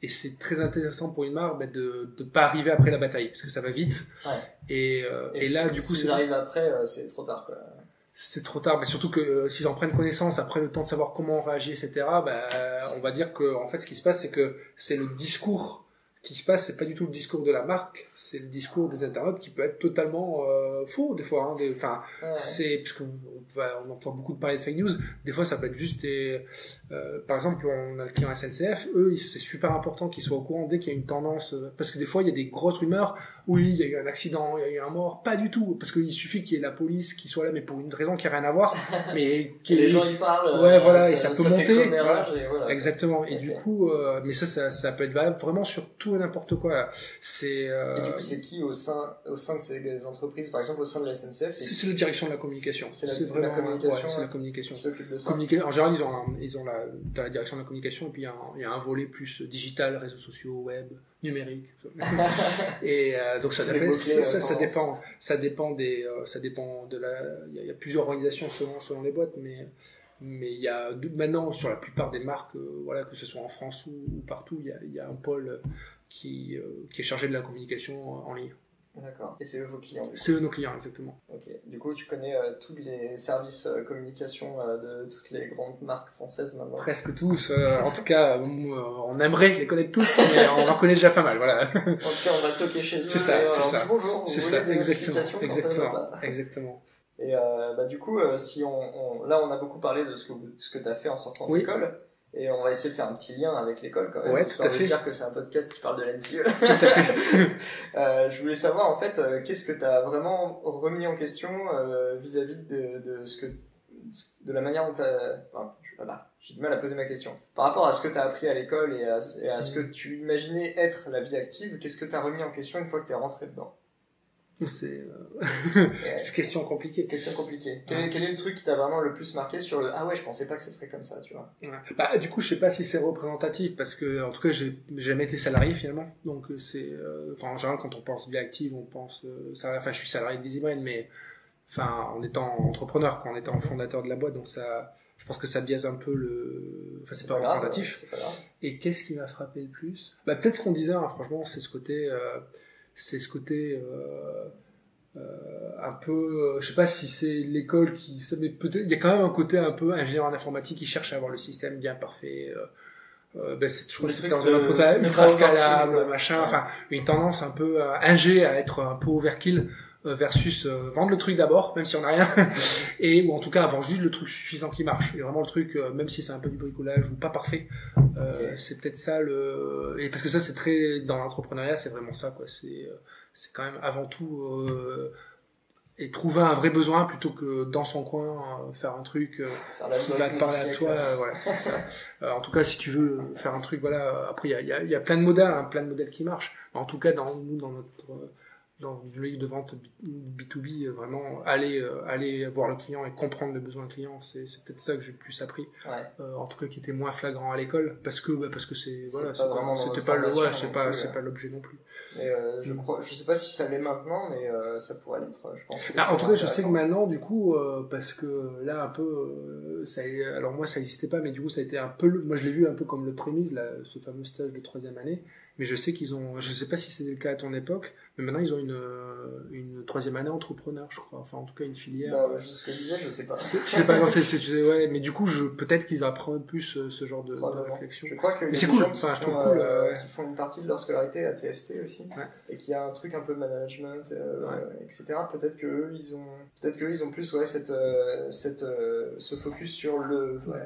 c'est très intéressant pour une marque de pas arriver après la bataille parce que ça va vite. Ouais. Et là du coup s'ils arrivent après c'est trop tard quoi. C'est trop tard, mais surtout que s'ils en prennent connaissance après le temps de savoir comment on réagit, etc. On va dire que en fait ce qui se passe c'est que c'est le discours qui se passe, c'est pas du tout le discours de la marque, c'est le discours des internautes qui peut être totalement faux des fois. C'est parce qu'on entend beaucoup parler de fake news. Des fois, ça peut être juste par exemple, on a le client SNCF. Eux, c'est super important qu'ils soient au courant dès qu'il y a une tendance, parce que des fois, il y a des grosses rumeurs. Oui, il y a eu un accident, il y a eu un mort. Pas du tout, parce qu'il suffit qu'il y ait la police qui soit là, mais pour une raison qui a rien à voir. Mais les gens y parlent. Ouais, voilà, et ça peut monter. Voilà. Exactement. Et du coup, mais ça peut être valable vraiment sur tout et n'importe quoi. Et du coup, c'est qui au sein de ces entreprises, par exemple au sein de la SNCF? C'est la direction de la communication. C'est vraiment la communication. C'est la communication. Qui s'occupe de ça. En général, ils ont dans la direction de la communication, et puis il y a un volet plus digital, réseaux sociaux, web, numérique. Et donc ça dépend. Ça dépend de il y a plusieurs organisations selon les boîtes, mais il y a maintenant sur la plupart des marques, que ce soit en France ou partout, il y a un pôle qui est chargé de la communication en ligne. D'accord. Et c'est eux vos clients? C'est eux nos clients, exactement. Ok. Du coup, tu connais tous les services communication de toutes les grandes marques françaises maintenant? Presque tous. En tout cas, on aimerait les connaître tous, mais on en connaît déjà pas mal. Voilà. En tout cas, on va toquer chez eux. C'est ça. Bonjour. C'est ça. Exactement. Et du coup, si là, on a beaucoup parlé de ce que tu as fait en sortant de l'école. Et on va essayer de faire un petit lien avec l'école quand même, ouais, tout à fait. De dire que c'est un podcast qui parle de l'NCE. Tout à fait. Je voulais savoir en fait, qu'est-ce que tu as vraiment remis en question vis-à-vis de la manière dont j'ai du mal à poser ma question. Par rapport à ce que tu as appris à l'école et à ce que tu imaginais être la vie active, qu'est-ce que tu as remis en question une fois que tu es rentré dedans? C'est question compliquée. Quel est le truc qui t'a vraiment le plus marqué sur le je pensais pas que ce serait comme ça, tu vois? Ouais. Du coup, je sais pas si c'est représentatif parce que en tout cas, j'ai jamais été salarié finalement. Donc en général quand on pense vie active, on pense salarié. Enfin, je suis salarié de VisiBrain, mais en étant entrepreneur, en étant fondateur de la boîte, donc ça, je pense que ça biaise un peu c'est pas représentatif. C'est pas grave. Et qu'est-ce qui m'a frappé le plus? Peut-être ce qu'on disait, franchement, c'est ce côté un peu, je sais pas si c'est l'école mais peut-être, il y a quand même un côté un peu ingénieur en informatique qui cherche à avoir le système bien parfait, je crois que c'était dans une ultra scalable, machin, une tendance un peu ingé à être un peu overkill versus vendre le truc d'abord, même si on n'a rien, ou en tout cas avoir juste le truc suffisant qui marche. Et vraiment le truc, même si c'est un peu du bricolage ou pas parfait, c'est peut-être ça et parce que ça c'est très, dans l'entrepreneuriat c'est vraiment ça quoi, c'est quand même avant tout et trouver un vrai besoin plutôt que dans son coin faire un truc qui va te parler à toi, voilà, c'est ça. En tout cas si tu veux faire un truc, voilà, après il y a plein de modèles qui marchent, mais en tout cas dans notre dans une logique de vente B2B, vraiment aller voir le client et comprendre le besoin du client, c'est peut-être ça que j'ai le plus appris. En tout cas, qui était moins flagrant à l'école, parce que c'est voilà, c'était pas l'objet non plus. Et je sais pas si ça l'est maintenant, mais ça pourrait l'être, je pense. En tout cas, je sais que maintenant, du coup, parce que là, un peu, alors moi, ça n'existait pas, mais du coup, ça a été un peu, moi, je l'ai vu un peu comme le prémisse, là, ce fameux stage de 3e année. Mais je sais qu'ils ont, je sais pas si c'était le cas à ton époque, mais maintenant ils ont une 3e année entrepreneur, je crois. Enfin, en tout cas, une filière. Ce que je disais, je sais pas. Je sais pas, non, ouais, mais du coup, peut-être qu'ils apprennent plus ce genre de réflexion. Je crois que c'est cool. Enfin, je trouve cool. Qui font une partie de leur scolarité à TSP aussi. Et qui a un truc un peu management, etc. Peut-être que ils ont plus, ce focus sur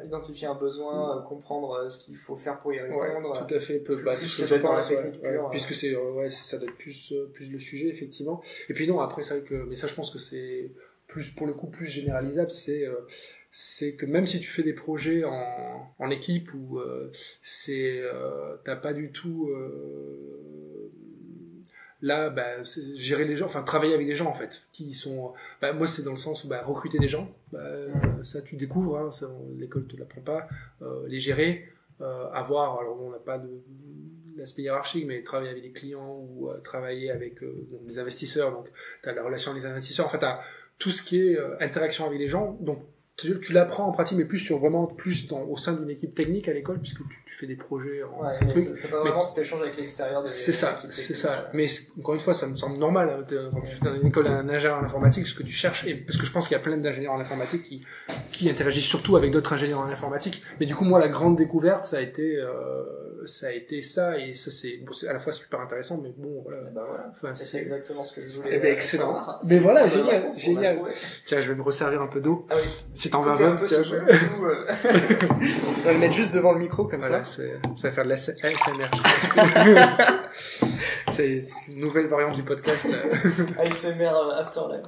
identifier un besoin, comprendre ce qu'il faut faire pour y répondre. Tout à fait. Puisque ça doit être plus le sujet, effectivement. Et puis non, après, c'est vrai que, mais ça, je pense que c'est plus, pour le coup, plus généralisable, c'est que même si tu fais des projets en équipe où t'as pas du tout là, gérer les gens, enfin travailler avec des gens en fait, qui sont, moi c'est dans le sens où recruter des gens, ça tu découvres, hein, ça, l'école te l'apprend pas, les gérer, avoir, alors on n'a pas de l'aspect hiérarchique, mais travailler avec des clients ou travailler avec des investisseurs, donc tu as la relation avec les investisseurs, en fait tu as tout ce qui est interaction avec les gens, donc tu l'apprends en pratique, mais plus au sein d'une équipe technique à l'école, puisque tu fais des projets en truc. T'as pas vraiment cet échange avec l'extérieur. C'est ça. Mais encore une fois, ça me semble normal, hein, quand tu fais dans une école d'ingénieur en informatique, ce que tu cherches, et parce que je pense qu'il y a plein d'ingénieurs en informatique qui interagissent surtout avec d'autres ingénieurs en informatique. Mais du coup, moi, la grande découverte, ça a été ça, et ça c'est à la fois super intéressant, mais bon, voilà. Enfin, c'est exactement ce que je voulais. Excellent. Mais voilà, génial. Tiens, je vais me resservir un peu d'eau. Ah oui. Si t'en veux un peu, on va le mettre juste devant le micro comme ça. Ça va faire de la ASMR. C'est une nouvelle variante du podcast. ASMR Afterlife.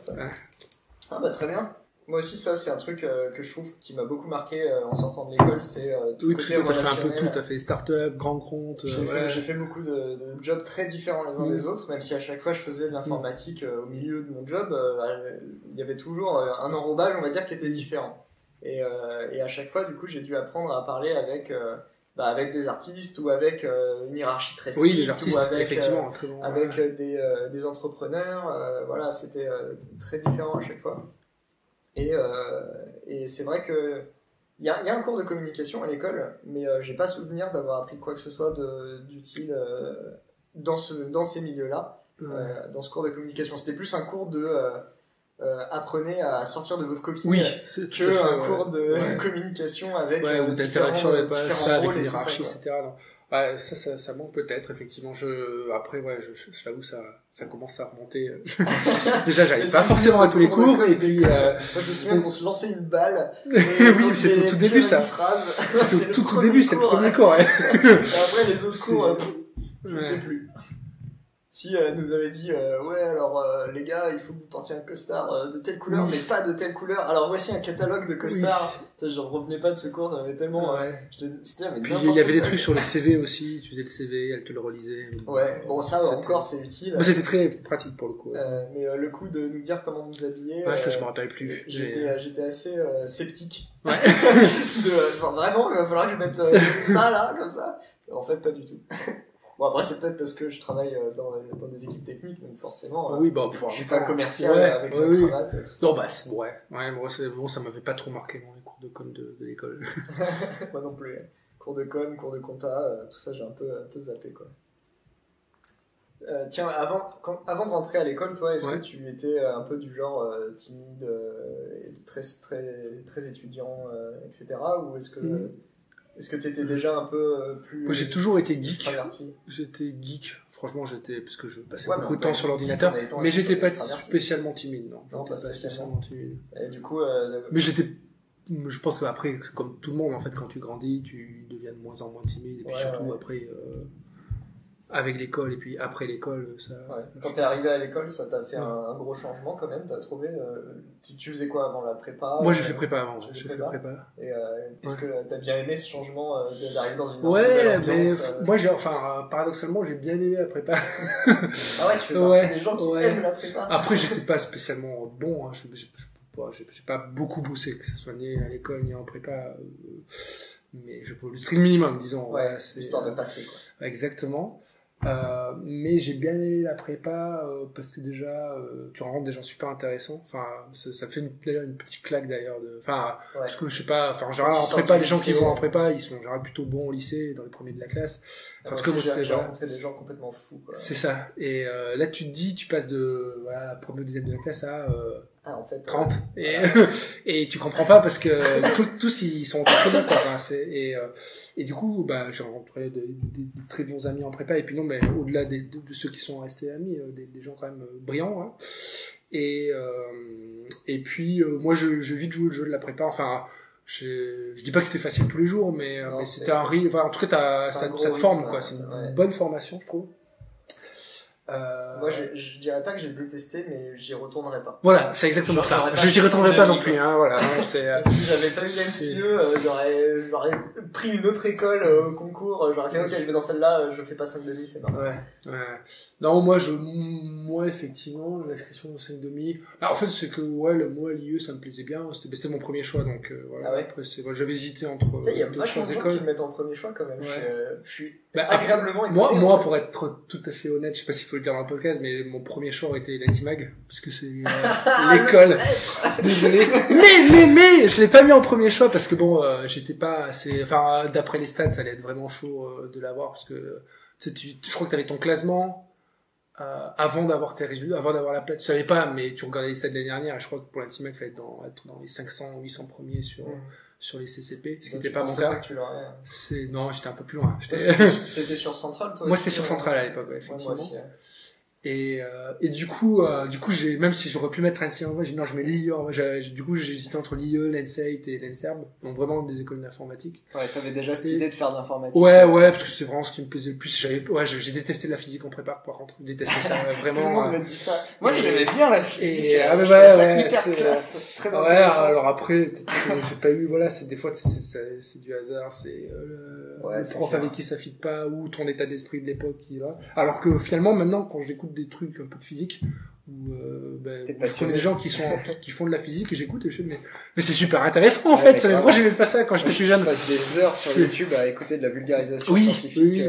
Très bien. Moi aussi, ça, c'est un truc que je trouve qui m'a beaucoup marqué en sortant de l'école, c'est tout le côté relationnel. Oui, t'as fait un peu tout, t'as fait start-up, grand compte. J'ai fait beaucoup de jobs très différents les uns des autres, même si à chaque fois je faisais de l'informatique au milieu de mon job, il y avait toujours un enrobage, on va dire, qui était différent. Et à chaque fois, du coup, j'ai dû apprendre à parler avec des artistes ou avec une hiérarchie très stricte, les artistes, ou avec, effectivement, avec des entrepreneurs. C'était très différent à chaque fois. Et c'est vrai que il y a un cours de communication à l'école, mais j'ai pas souvenir d'avoir appris quoi que ce soit d'utile dans ces milieux-là. Dans ce cours de communication, c'était plus un cours de apprenez à sortir de votre coquille, que un cours de communication avec ou d'interaction avec une hiérarchie, etc. Ça manque peut-être, effectivement. Après, j'avoue, ça commence à remonter. Déjà, j'arrive pas forcément à tous les cours, et puis, moi, je me souviens qu'on se lançait une balle. Oui, mais c'était au tout début, ça. C'était au tout début, c'est le premier cours, Et après, les autres cours, je sais plus. Si nous avait dit alors les gars, il faut que vous portiez un costard de telle couleur, mais pas de telle couleur. Alors voici un catalogue de costards. Je revenais pas de ce cours, j'en avais tellement. Puis il y avait des trucs sur le CV aussi. Tu faisais le CV, elle te le relisait. Bon ça encore c'est utile. Mais c'était très pratique pour le coup. Mais le coup de nous dire comment nous habiller. Ça je me rappelle plus. J'étais assez sceptique. Vraiment, il va falloir que je mette ça là comme ça. En fait, pas du tout. Bon, après, c'est peut-être parce que je travaille dans des équipes techniques, donc forcément, je suis pas commercial avec ma cravate et tout ça. Non, moi, ça m'avait pas trop marqué dans les cours de com de l'école. Moi non plus. Cours de com, cours de compta, tout ça, j'ai un peu zappé, quoi. Tiens, avant de rentrer à l'école, toi, est-ce que tu étais un peu du genre timide, très, très, très étudiant, etc. Ou est-ce que t'étais déjà un peu plus... Moi, j'ai toujours été geek. Extraverti. J'étais geek. Franchement, parce que je passais beaucoup de temps sur l'ordinateur. Mais j'étais pas spécialement timide, non. Non, pas spécialement timide. Et du coup... Mais je pense qu'après, comme tout le monde, en fait, quand tu grandis, tu deviens de moins en moins timide. Et puis surtout, après... avec l'école et puis après l'école, ça... Ouais. Quand t'es arrivé à l'école, ça t'a fait un gros changement quand même, t'as trouvé... Tu faisais quoi avant la prépa? Moi j'ai fait prépa avant, j'ai fait prépa. Et est-ce que t'as bien aimé ce changement d'arriver dans une ouais, ambiance, mais moi paradoxalement j'ai bien aimé la prépa. Ah ouais, tu fais partie des gens qui aiment la prépa. Après j'étais pas spécialement bon, hein. J'ai pas beaucoup bossé, que ce soit ni à l'école ni en prépa, mais je peux le strict minimum, disons. Ouais, voilà, c'est histoire de passer, quoi. Exactement. Mais j'ai bien aimé la prépa parce que déjà tu rencontres des gens super intéressants. Enfin, ça fait d'ailleurs une petite claque d'ailleurs. Parce que je sais pas. Enfin, en général en prépa, les gens qui vont en prépa, ils sont en général plutôt bons au lycée, dans les premiers de la classe. Enfin, en tout cas, j'ai rencontré des gens complètement fous, quoi. C'est ça. Et là, tu te dis, tu passes de premier ou deuxième de la classe à en fait, 30 et tu comprends pas parce que tous ils sont très bons, quoi. Enfin, et du coup j'ai rencontré des très bons amis en prépa et puis non mais au-delà de ceux qui sont restés amis, des gens quand même brillants, hein. Et puis moi je vite joué le jeu de la prépa, enfin je dis pas que c'était facile tous les jours mais c'était en tout cas ça te forme, quoi. C'est une bonne formation, je trouve. Moi, je dirais pas que j'ai détesté, mais j'y retournerai pas. Voilà, c'est exactement ça. J'y retournerai pas non plus, hein, voilà. Si j'avais pas eu l'MCE, j'aurais pris une autre école au concours, j'aurais fait, ok, je vais dans celle-là, je fais pas 5,5, c'est marrant. Ouais. Non, moi, effectivement, l'inscription au 5,5, en fait, c'est que, l'IE, ça me plaisait bien, c'était mon premier choix, donc, voilà. Ah ouais. Après, j'avais hésité entre, il y a vachement de gens qui le mettent en premier choix, quand même. Je suis agréablement étonné. Moi, pour être tout à fait honnête, je sais pas s'il faut le dire dans le podcast, mais mon premier choix était l'Antimag, parce que c'est l'école. Désolé. Mais, je l'ai pas mis en premier choix parce que bon, j'étais pas assez, enfin, d'après les stats, ça allait être vraiment chaud de l'avoir parce que, je crois que t'avais ton classement, avant d'avoir tes résultats, avant d'avoir la plate. Tu savais pas, mais tu regardais les stats de l'année dernière et je crois que pour l'Antimag, il fallait être dans les 500, 800 premiers sur les CCP, ce qui n'était pas mon cas. Non, j'étais un peu plus loin. C'était sur Central, toi? Moi, c'était sur Central à l'époque, effectivement. Moi aussi, Et du coup, même si j'aurais pu mettre Annecy en vrai, non, je mets l'IE. Du coup, j'ai hésité entre l'IE, l'ENSEIT et l'ENSERB. Donc vraiment des écoles d'informatique. Ouais, t'avais déjà cette idée de faire de l'informatique. Ouais, parce que c'est vraiment ce qui me plaisait le plus. J'ai détesté la physique en prépa, par contre. J'ai détesté ça, vraiment. Tout le monde m'a dit ça. Moi, j'aimais bien la physique. Hyper classe. Très intéressant. Alors après, j'ai pas eu, des fois, c'est du hasard, c'est, le prof avec qui ça fit pas, ou ton état d'esprit de l'époque qui va. Alors que finalement, maintenant, quand j'écoute des trucs un peu de physique, où je connais des gens qui font de la physique et j'écoute et je fais mais c'est super intéressant en fait. Moi j'aimais pas ça quand j'étais plus jeune. Je passe des heures sur YouTube à écouter de la vulgarisation scientifique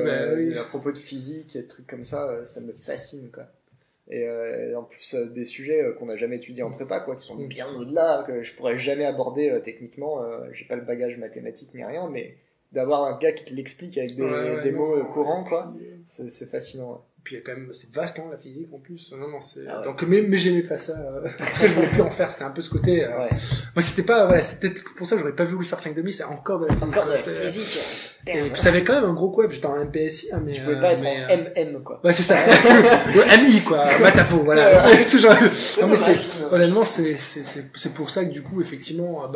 à propos de physique et de trucs comme ça, ça me fascine, quoi. Et en plus des sujets qu'on n'a jamais étudiés en prépa, quoi, qui sont bien au-delà, que je pourrais jamais aborder techniquement. J'ai pas le bagage mathématique ni rien, mais d'avoir un gars qui te l'explique avec des mots courants, quoi, c'est fascinant. Ouais. Puis il y a quand même, c'est vaste, hein, la physique en plus. Non, c'est, donc, mais j'aimais pas ça. En tout cas, je voulais plus en faire, c'était un peu ce côté, moi, c'était pas, c'est peut-être pour ça que j'aurais pas voulu faire 5,5, c'est encore de la physique. Encore de la physique. Et puis ça avait quand même un gros coup, j'étais en MPSI, hein, mais. Tu pouvais pas être en MM, quoi. Ouais, c'est ça. MI, quoi. Matafo, voilà. Non, mais honnêtement, c'est pour ça que du coup, effectivement,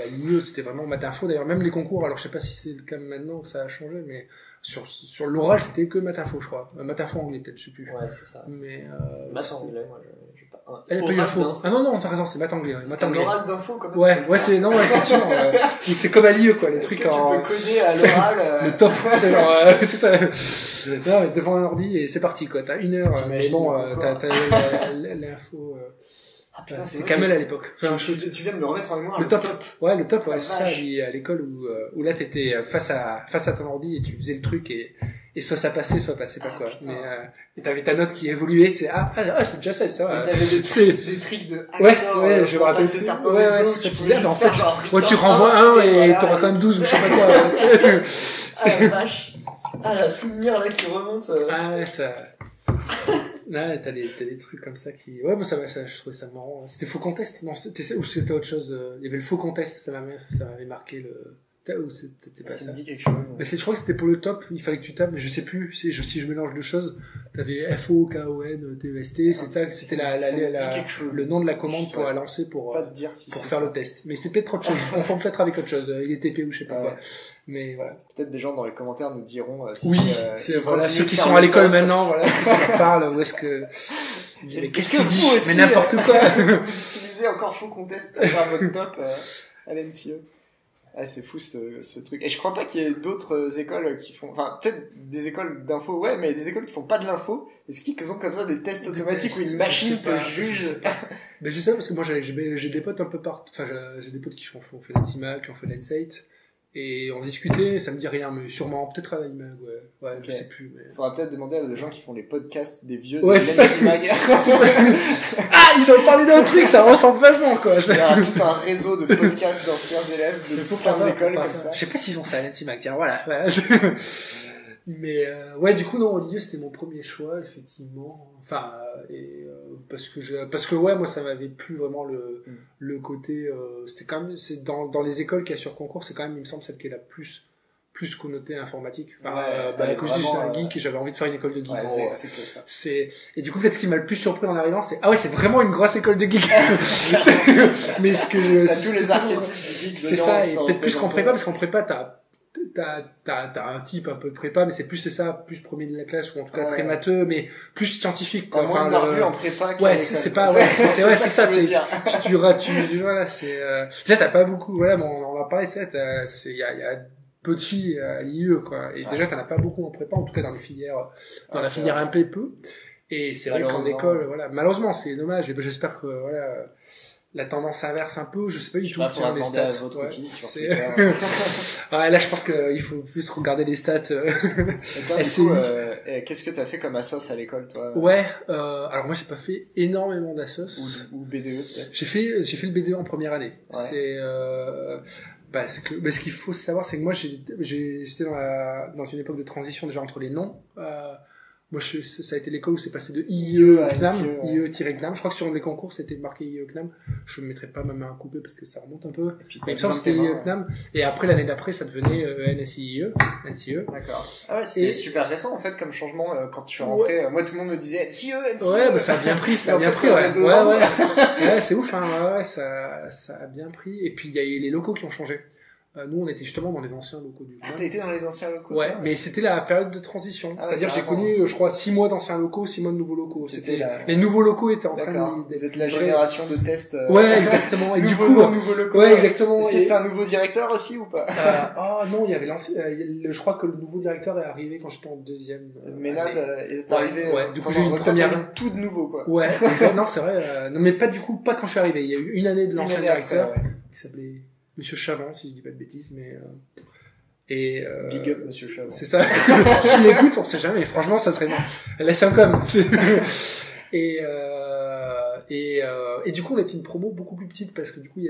l'IE, c'était vraiment Matafo. D'ailleurs, même les concours, alors je sais pas si c'est le cas maintenant que ça a changé, mais sur l'oral, c'était que Matafo, je crois. Matafo anglais, peut-être, je sais plus. Ouais, c'est ça. Mais, maths anglais, moi, j'ai pas. Elle a pas eu info. Ah non, t'as raison, c'est maths anglais, ouais. C'est un oral d'info, quand même. Ouais, c'est, non, effectivement, c'est comme à l'IE, quoi, les trucs en. Tu peux coder à l'oral, le top, c'est genre, c'est ça. Non, mais devant un ordi et c'est parti, quoi. T'as 1 heure, mais bon, t'as l'info, Ah putain, c'est Kamel à l'époque. Enfin, tu viens de me remettre en mémoire le top. Ouais, le top, ouais, c'est ça, à l'école où là t'étais face à ton ordi et tu faisais le truc et soit ça passait, soit passait pas, quoi. Putain. Mais t'avais ta note qui évoluait, tu sais, c'est déjà ça va. Et t'avais des tricks de hacker. Ouais, je me rappelle. C'est ça, tu faisais, en fait, tu renvoies un et t'auras quand même 12 ou je sais pas quoi. Ah la vache. Ah, la souvenir, là, qui remonte. Ah ouais, ça. Ouais, t'as des trucs comme ça qui, ouais, bon, ça, je trouvais ça marrant. C'était Faux Contest? Non, c'était autre chose. Il y avait le Faux Contest, ça m'avait marqué T'es pas Ça ça. me dit quelque chose. Mais je crois que c'était pour le top, il fallait que tu tapes, mais je sais plus, si je mélange deux choses, t'avais FOKON-TEST, c'est ça, c'était le nom de la commande pour la lancer pour faire le test. Mais c'est peut-être autre chose, on confond peut-être avec autre chose, IDTP ou je sais pas quoi. Mais voilà. Peut-être des gens dans les commentaires nous diront voilà, ceux qui sont à l'école maintenant, voilà, est-ce que ça leur parle, ou est-ce que... Mais qu'est-ce qu'il dit? Mais n'importe quoi. Vous utilisez encore faux contest pour faire votre top à l'NCE. Ah, c'est fou ce truc. Et je crois pas qu'il y ait d'autres écoles qui font, enfin, peut-être des écoles d'info, ouais, mais des écoles qui font pas de l'info. Est-ce qu'ils ont comme ça des tests automatiques où une machine te juge? Mais je sais parce que moi j'ai des potes un peu partout, enfin j'ai des potes qui ont fait l'Antimac, qui ont fait l'Ensate. Et on discutait, ça me dit rien, mais sûrement, peut-être à l'IMAG, ouais, okay. Je sais plus, mais... Faudra peut-être demander à des gens qui font les podcasts des vieux de l'IMAG. Ah, ils ont parlé d'un truc, ça ressemble vachement, quoi. Il y a tout un réseau de podcasts d'anciens élèves de plein d'écoles comme ça. Je sais pas s'ils ont ça à l'IMAG, tiens, voilà. Mais ouais, du coup, non, Olivier, c'était mon premier choix, effectivement. Enfin, parce que ouais, moi, ça m'avait plu vraiment le côté. C'était quand même, c'est dans les écoles qu'il y a sur concours, c'est quand même, il me semble, celle qui est la plus connotée informatique. Enfin, que je dis, j'étais un geek et j'avais envie de faire une école de geek. Ouais, et du coup, peut-être ce qui m'a le plus surpris en arrivant, c'est c'est vraiment une grosse école de geek. Mais ce que t'as tous les archétypes du geek. C'est ça, et peut-être plus qu'en prépa, parce qu'en prépa, t'as un type un peu de prépa, mais c'est ça, plus premier de la classe, ou en tout cas très matheux, mais plus scientifique, quoi. Enfin, en prépa. Ouais, c'est pas, c'est ça, voilà, c'est, t'as pas beaucoup, voilà, bon, on va parler, il y a peu de filles à l'IE, quoi. Et déjà, t'en as pas beaucoup en prépa, en tout cas dans les filières, la filière un peu. Et c'est vrai qu'en école, voilà, malheureusement, c'est dommage, et j'espère que, voilà, la tendance inverse un peu, je sais pas du tout, tiens, les stats. Ouais, là, je pense qu'il faut plus regarder les stats. SCI. Qu'est-ce que t'as fait comme assos à l'école, toi? Ouais, alors moi, j'ai pas fait énormément d'assos. Ou BDE, peut-être. J'ai fait le BDE en première année. Ouais. C'est, parce que, mais ce qu'il faut savoir, c'est que moi, j'étais dans une époque de transition déjà entre les noms. Moi, ça a été l'école où c'est passé de IE à CNAM, IE-CNAM. Je crois que sur les concours, c'était marqué IE-CNAM. Je ne mettrai pas ma main à couper parce que ça remonte un peu. Mais il me semble que c'était IE-CNAM. Et après, l'année d'après, ça devenait NSIE, NCE. D'accord. Ah ouais, c'était super récent, en fait, comme changement, quand tu suis rentré. Ouais. Moi, tout le monde me disait NCE, NCE. Ouais, bah, ça a bien pris, ouais. Ouais, c'est ouf, hein. Ouais, ça a bien pris. Et puis, il y a les locaux qui ont changé. Nous, on était justement dans les anciens locaux du CNAM. T'as été dans les anciens locaux? Ouais, mais c'était la période de transition. C'est-à-dire que j'ai connu, je crois, 6 mois d'anciens locaux, 6 mois de nouveaux locaux. Les nouveaux locaux étaient en train de... Vous êtes la génération de tests. Ouais, exactement. Et du coup, nouveaux locaux. Ouais, exactement. Est-ce que c'était un nouveau directeur aussi ou pas? Non, il y avait je crois que le nouveau directeur est arrivé quand j'étais en deuxième. Ménade est arrivé. Ouais, du coup, j'ai eu une première. Tout de nouveau, quoi. Ouais, non, c'est vrai. Non, mais pas quand je suis arrivé. Il y a eu une année de l'ancien directeur qui s'appelait Monsieur Chavant, si je dis pas de bêtises, mais big up Monsieur Chavant. C'est ça. S'il écoute, on sait jamais. Franchement, ça serait bon. Laisse un com. Et du coup, on était une promo beaucoup plus petite parce que du coup, il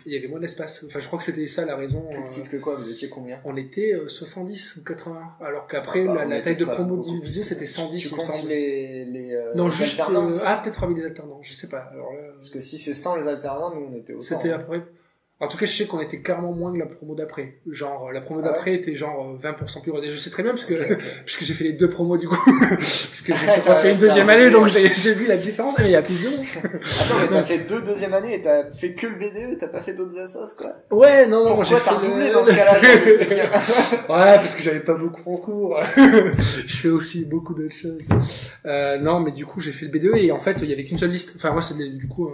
y avait moins d'espace. Enfin, je crois que c'était ça la raison. Plus petite que quoi? Vous étiez combien? On était 70 ou 80. Alors qu'après, la taille de promo divisée, c'était 110. Tu comptes les non, juste peut-être avec des alternants. Je sais pas. Alors là, parce que si c'est sans les alternants, nous on était au 100. C'était après. En tout cas, je sais qu'on était clairement moins que la promo d'après. Genre, la promo d'après était genre 20% plus grosse. Et je sais très bien parce que j'ai fait les deux promos du coup. Parce que j'ai fait une deuxième année, donc j'ai vu la différence. Mais il y a plus de monde. Attends, mais t'as fait deuxième année et t'as fait que le BDE, t'as pas fait d'autres assos, quoi? Ouais, non, pourquoi t'as redoublé dans ce cas-là? Ouais, parce que j'avais pas beaucoup en cours. Je fais aussi beaucoup d'autres choses. Non, mais du coup, j'ai fait le BDE et en fait, il y avait qu'une seule liste. Enfin, moi, c'est du coup,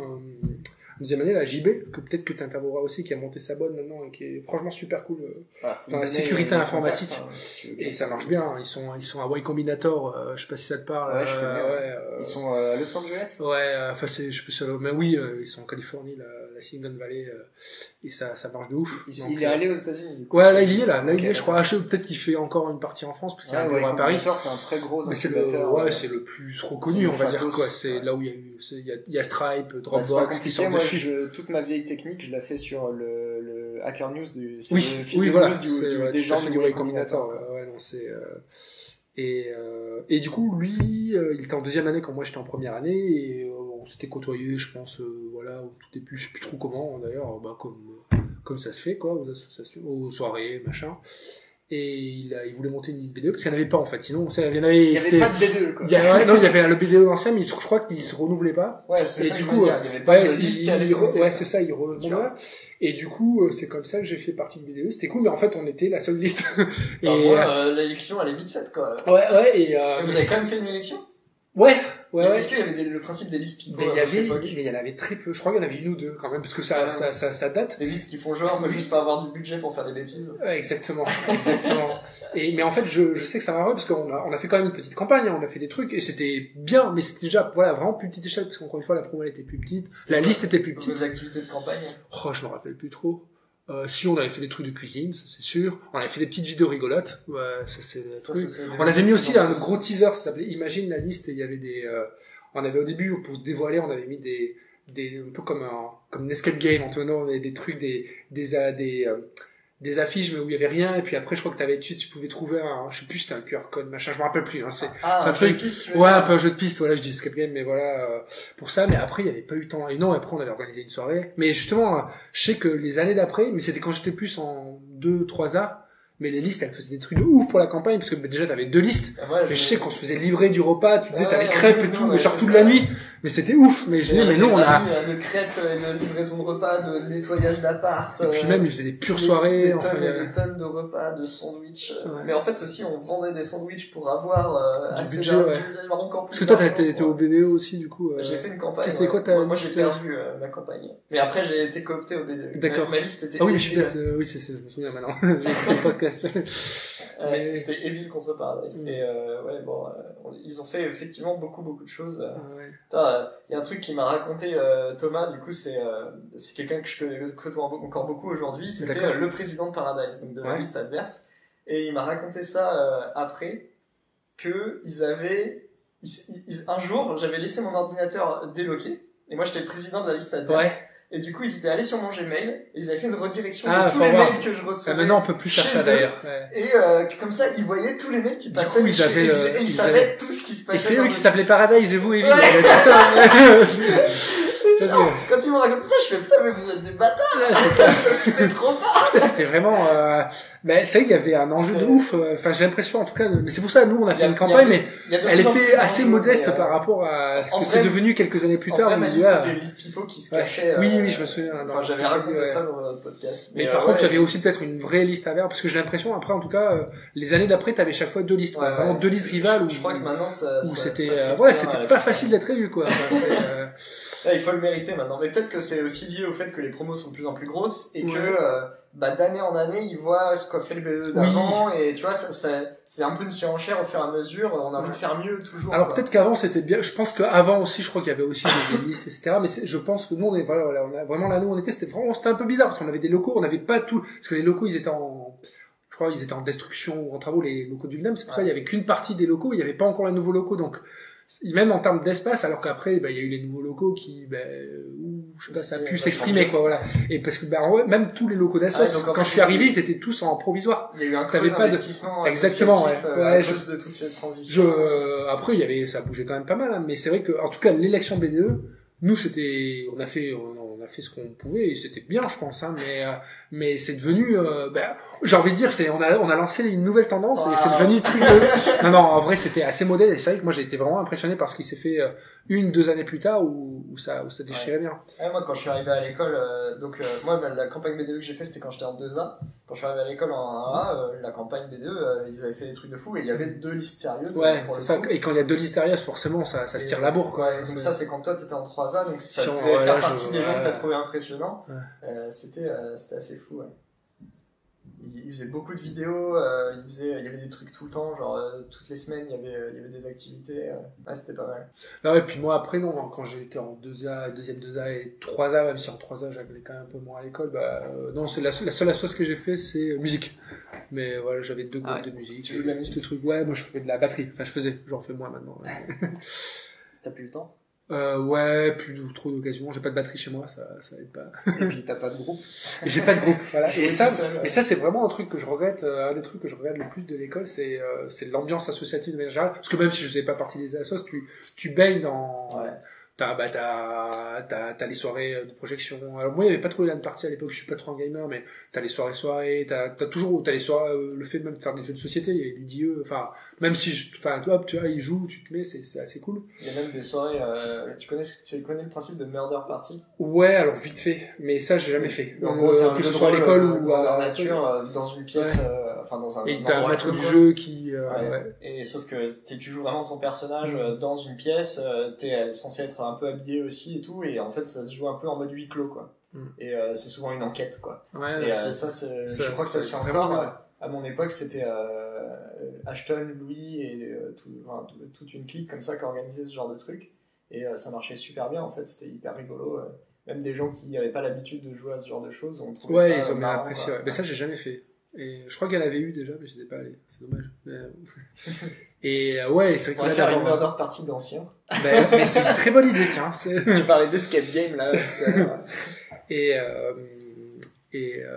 deuxième année, la JB, que peut-être que tu intervieweras aussi, qui a monté sa bonne maintenant et qui est franchement super cool dans la sécurité informatique. Et ça marche bien. Ils sont à Y Combinator. Je sais pas si ça te parle. Ouais, je connais. Ils sont à Los Angeles. Ouais. Enfin, je sais pas, mais oui, ils sont en Californie, la Silicon Valley, et ça marche de ouf. Il est allé aux États-Unis. Ouais, là il y est là. Là il y est. Je crois. Peut-être qu'il fait encore une partie en France parce qu'il y a un bureau à Paris. C'est un très gros incubateur. Mais c'est le plus reconnu, on va dire quoi. C'est là où il y a Stripe, Dropbox qui sont dessus. Toute ma vieille technique, je la fais sur le Hacker News des gens du Y Combinator. Ouais, non, c'est et du coup, lui, il était en deuxième année quand moi j'étais en première année et on s'était côtoyé, je pense, voilà, au tout début, je sais plus trop comment, d'ailleurs, comme ça se fait, quoi, aux associations, aux soirées, machin. Et il voulait monter une liste BDE, parce qu'il n'y en avait pas, en fait. Sinon, il y en avait, il y avait pas de BDE, quoi. Il y avait le BDE ancien, mais je crois qu'il se renouvelait pas. Ouais, c'est ça. Du coup, c'est ça, il renouvelait. Et du coup, c'est comme ça que j'ai fait partie du BDE. C'était cool, mais en fait, on était la seule liste. L'élection, elle est vite faite, quoi. Ouais, et vous avez quand même fait une élection? Ouais. Est-ce qu'il y avait le principe des listes pipo? Mais il y en avait très peu. Je crois qu'il y en avait une ou deux, quand même, parce que ça date. Des listes qui font genre, faut juste pas avoir du budget pour faire des bêtises. Ouais, exactement. Mais en fait, je sais que ça m'a parce qu'on a fait quand même une petite campagne, hein, on a fait des trucs, et c'était bien, mais c'était déjà, voilà, vraiment plus petite échelle, parce qu'encore une fois, la promo, elle était plus petite. La liste était plus petite. Vos activités de campagne? Oh, je me rappelle plus trop. Si on avait fait des trucs de cuisine, ça c'est sûr. On avait fait des petites vidéos rigolotes. Ouais, ça c'est on avait mis aussi un gros teaser, ça s'appelait Imagine la liste, et il y avait on avait au début, pour se dévoiler, on avait mis un peu comme une escape game, on avait des trucs, des affiches, mais où il y avait rien, et puis après, je crois que tu pouvais trouver je sais plus, c'était un QR code, machin, je me rappelle plus, hein, c'est un truc, un peu un jeu de piste, voilà, je dis escape game, mais voilà, pour ça, mais après, il y avait pas eu temps, et non, après, on avait organisé une soirée, mais justement, je sais que les années d'après, mais c'était quand j'étais plus en 2-3A, mais les listes, elles faisaient des trucs de ouf pour la campagne, parce que déjà, t'avais 2 listes, mais je sais qu'on se faisait livrer du repas, tu disais, t'avais crêpes et tout, genre toute la nuit, mais c'était ouf, mais je dis, mais nous, on a... de crêpes, de livraison de repas, de nettoyage d'appart. Et puis même, ils faisaient des pures soirées. Des tonnes de repas, de sandwichs. Ouais. Mais en fait, aussi, on vendait des sandwichs pour avoir du budget, encore plus. Parce que toi, t'étais au BDE aussi, du coup. J'ai fait une campagne. C'était quoi ta liste? Moi, j'ai perdu ma campagne. Mais après, j'ai été coopté au BDE. D'accord. Ma liste était... Ah oui, mais je suis bête. Oui, je me souviens maintenant. J'ai écouté le podcast. C'était Evil contre Paradise. Et ils ont fait effectivement beaucoup de choses. Il y a un truc qui m'a raconté Thomas, du coup c'est quelqu'un que je côtoie encore beaucoup aujourd'hui, c'était le président de Paradise, donc de la liste adverse, et il m'a raconté ça après, que un jour j'avais laissé mon ordinateur déloqué, et moi j'étais le président de la liste adverse, et du coup ils étaient allés sur mon Gmail, et ils avaient fait une redirection de tous les mails que je recevais. Maintenant on peut plus faire ça d'ailleurs. Et comme ça ils voyaient tous les mails qui passaient, du coup, et ils savaient tout ce qui se passait. Et c'est eux qui s'appelaient Paradise, et vous, Evil. Quand ils m'ont raconté ça, je fais putain, mais vous êtes des bâtards! Ça se fait trop pas! C'était vraiment, mais c'est vrai qu'il y avait un enjeu de ouf, enfin, j'ai l'impression, en tout cas, mais c'est pour ça, nous, on a fait une campagne, mais elle était assez modeste par rapport à ce que c'est devenu quelques années plus tard. En vrai, c'était une liste pipo qui se cachait. Oui, je me souviens. Enfin, j'avais raconté ça dans un autre podcast. Mais par contre, il y avait aussi peut-être une vraie liste à faire, parce que j'ai l'impression, après, en tout cas, les années d'après, t'avais chaque fois 2 listes, vraiment 2 listes rivales. Je crois que maintenant, c'était pas facile d'être élu, quoi. Il faut le mériter maintenant, mais peut-être que c'est aussi lié au fait que les promos sont de plus en plus grosses et que d'année en année ils voient ce qu'a fait le BE d'avant, et tu vois c'est un peu une surenchère au fur et à mesure, on a envie de faire mieux toujours. Alors peut-être qu'avant c'était bien, je pense qu'avant aussi, je crois qu'il y avait aussi des listes, etc. Mais je pense que nous on a vraiment là où on était, c'était un peu bizarre parce qu'on avait des locaux, on n'avait pas tout, parce que les locaux ils étaient en destruction ou en travaux, les locaux du Vietnam, c'est pour ça il y avait qu'une partie des locaux, il y avait pas encore les nouveaux locaux, donc même en termes d'espace, alors qu'après il y a eu les nouveaux locaux qui je sais pas, ça a pu s'exprimer, quoi, voilà. Et parce que même tous les locaux d'Assos, quand je suis arrivé, ils étaient tous en provisoire. Il y a eu un creux d'investissement exactement, à cause de toute cette transition. Après ça bougeait quand même pas mal, hein, mais c'est vrai que en tout cas l'élection BDE, nous on a fait ce qu'on pouvait, et c'était bien, je pense, hein, mais c'est devenu j'ai envie de dire, on a lancé une nouvelle tendance, et c'est devenu truc de... non, en vrai c'était assez modèle, et c'est vrai que moi j'ai été vraiment impressionné par ce qui s'est fait 1-2 années plus tard où ça déchirait bien. Moi quand je suis arrivé à l'école, moi la campagne BDE que j'ai fait, c'était quand j'étais en 2A. Quand je suis arrivé à l'école en 1A, la campagne BDE, ils avaient fait des trucs de fou, et il y avait 2 listes sérieuses. C'est ça, et quand il y a 2 listes sérieuses, forcément ça se tire la bourre, quoi. Donc ça c'est quand toi t'étais en 3A, donc ça devait faire partie des gens que t'as trouvé impressionnant. C'était assez fou, il faisait beaucoup de vidéos, il y avait des trucs tout le temps, genre toutes les semaines il y avait des activités, c'était pas mal. Ah ouais, puis moi après quand j'étais en 2A, deuxième 2A et 3A, même si en 3A j'allais quand même un peu moins à l'école, non, c'est la seule assoce que j'ai fait, c'est musique. Mais voilà, j'avais 2 groupes de musique. Tu joues de la musique? Ce truc, moi je fais de la batterie, j'en fais moins maintenant. T'as plus le temps? Plus trop d'occasions. J'ai pas de batterie chez moi, ça aide pas. Et puis t'as pas de groupe. Et j'ai pas de groupe, voilà. Et ça c'est vraiment un truc que je regrette, un des trucs que je regrette le plus de l'école, c'est l'ambiance associative de manière générale. Parce que même si je faisais pas partie des assos, tu baignes dans, t'as les soirées de projection. Alors moi, il y avait pas trop les LAN parties à l'époque, je suis pas trop un gamer, mais t'as les soirées, t'as les soirées, le fait de même de faire des jeux de société, il y a du DIE, enfin, même si, toi, tu vois, ils jouent, tu te mets, c'est assez cool. Il y a même des soirées, tu connais le principe de Murder Party? Ouais, alors vite fait, mais ça, j'ai jamais fait. En gros, c'est que ce soit à l'école ou à la nature, dans une pièce, enfin, dans un et t'as un maître du jeu jeu qui, Et sauf que tu joues vraiment ton personnage dans une pièce, t'es censé être un peu habillé aussi et tout, et en fait ça se joue un peu en mode huis clos quoi. Et c'est souvent une enquête quoi. Ouais, et je crois que ça se fait encore. À mon époque c'était Ashton, Louis et toute une clique comme ça qui organisait ce genre de truc, et ça marchait super bien en fait, c'était hyper rigolo. Même des gens qui n'avaient pas l'habitude de jouer à ce genre de choses ont trouvé ça ils ont bien marrant, apprécié. Mais ça j'ai jamais fait. Et je crois qu'il y en avait eu déjà, mais j'étais pas allé. C'est dommage. Et ouais, c'est vrai qu'on va faire une Murder Party d'anciens. Mais c'est une très bonne idée, tiens. Tu parlais d'escape game là.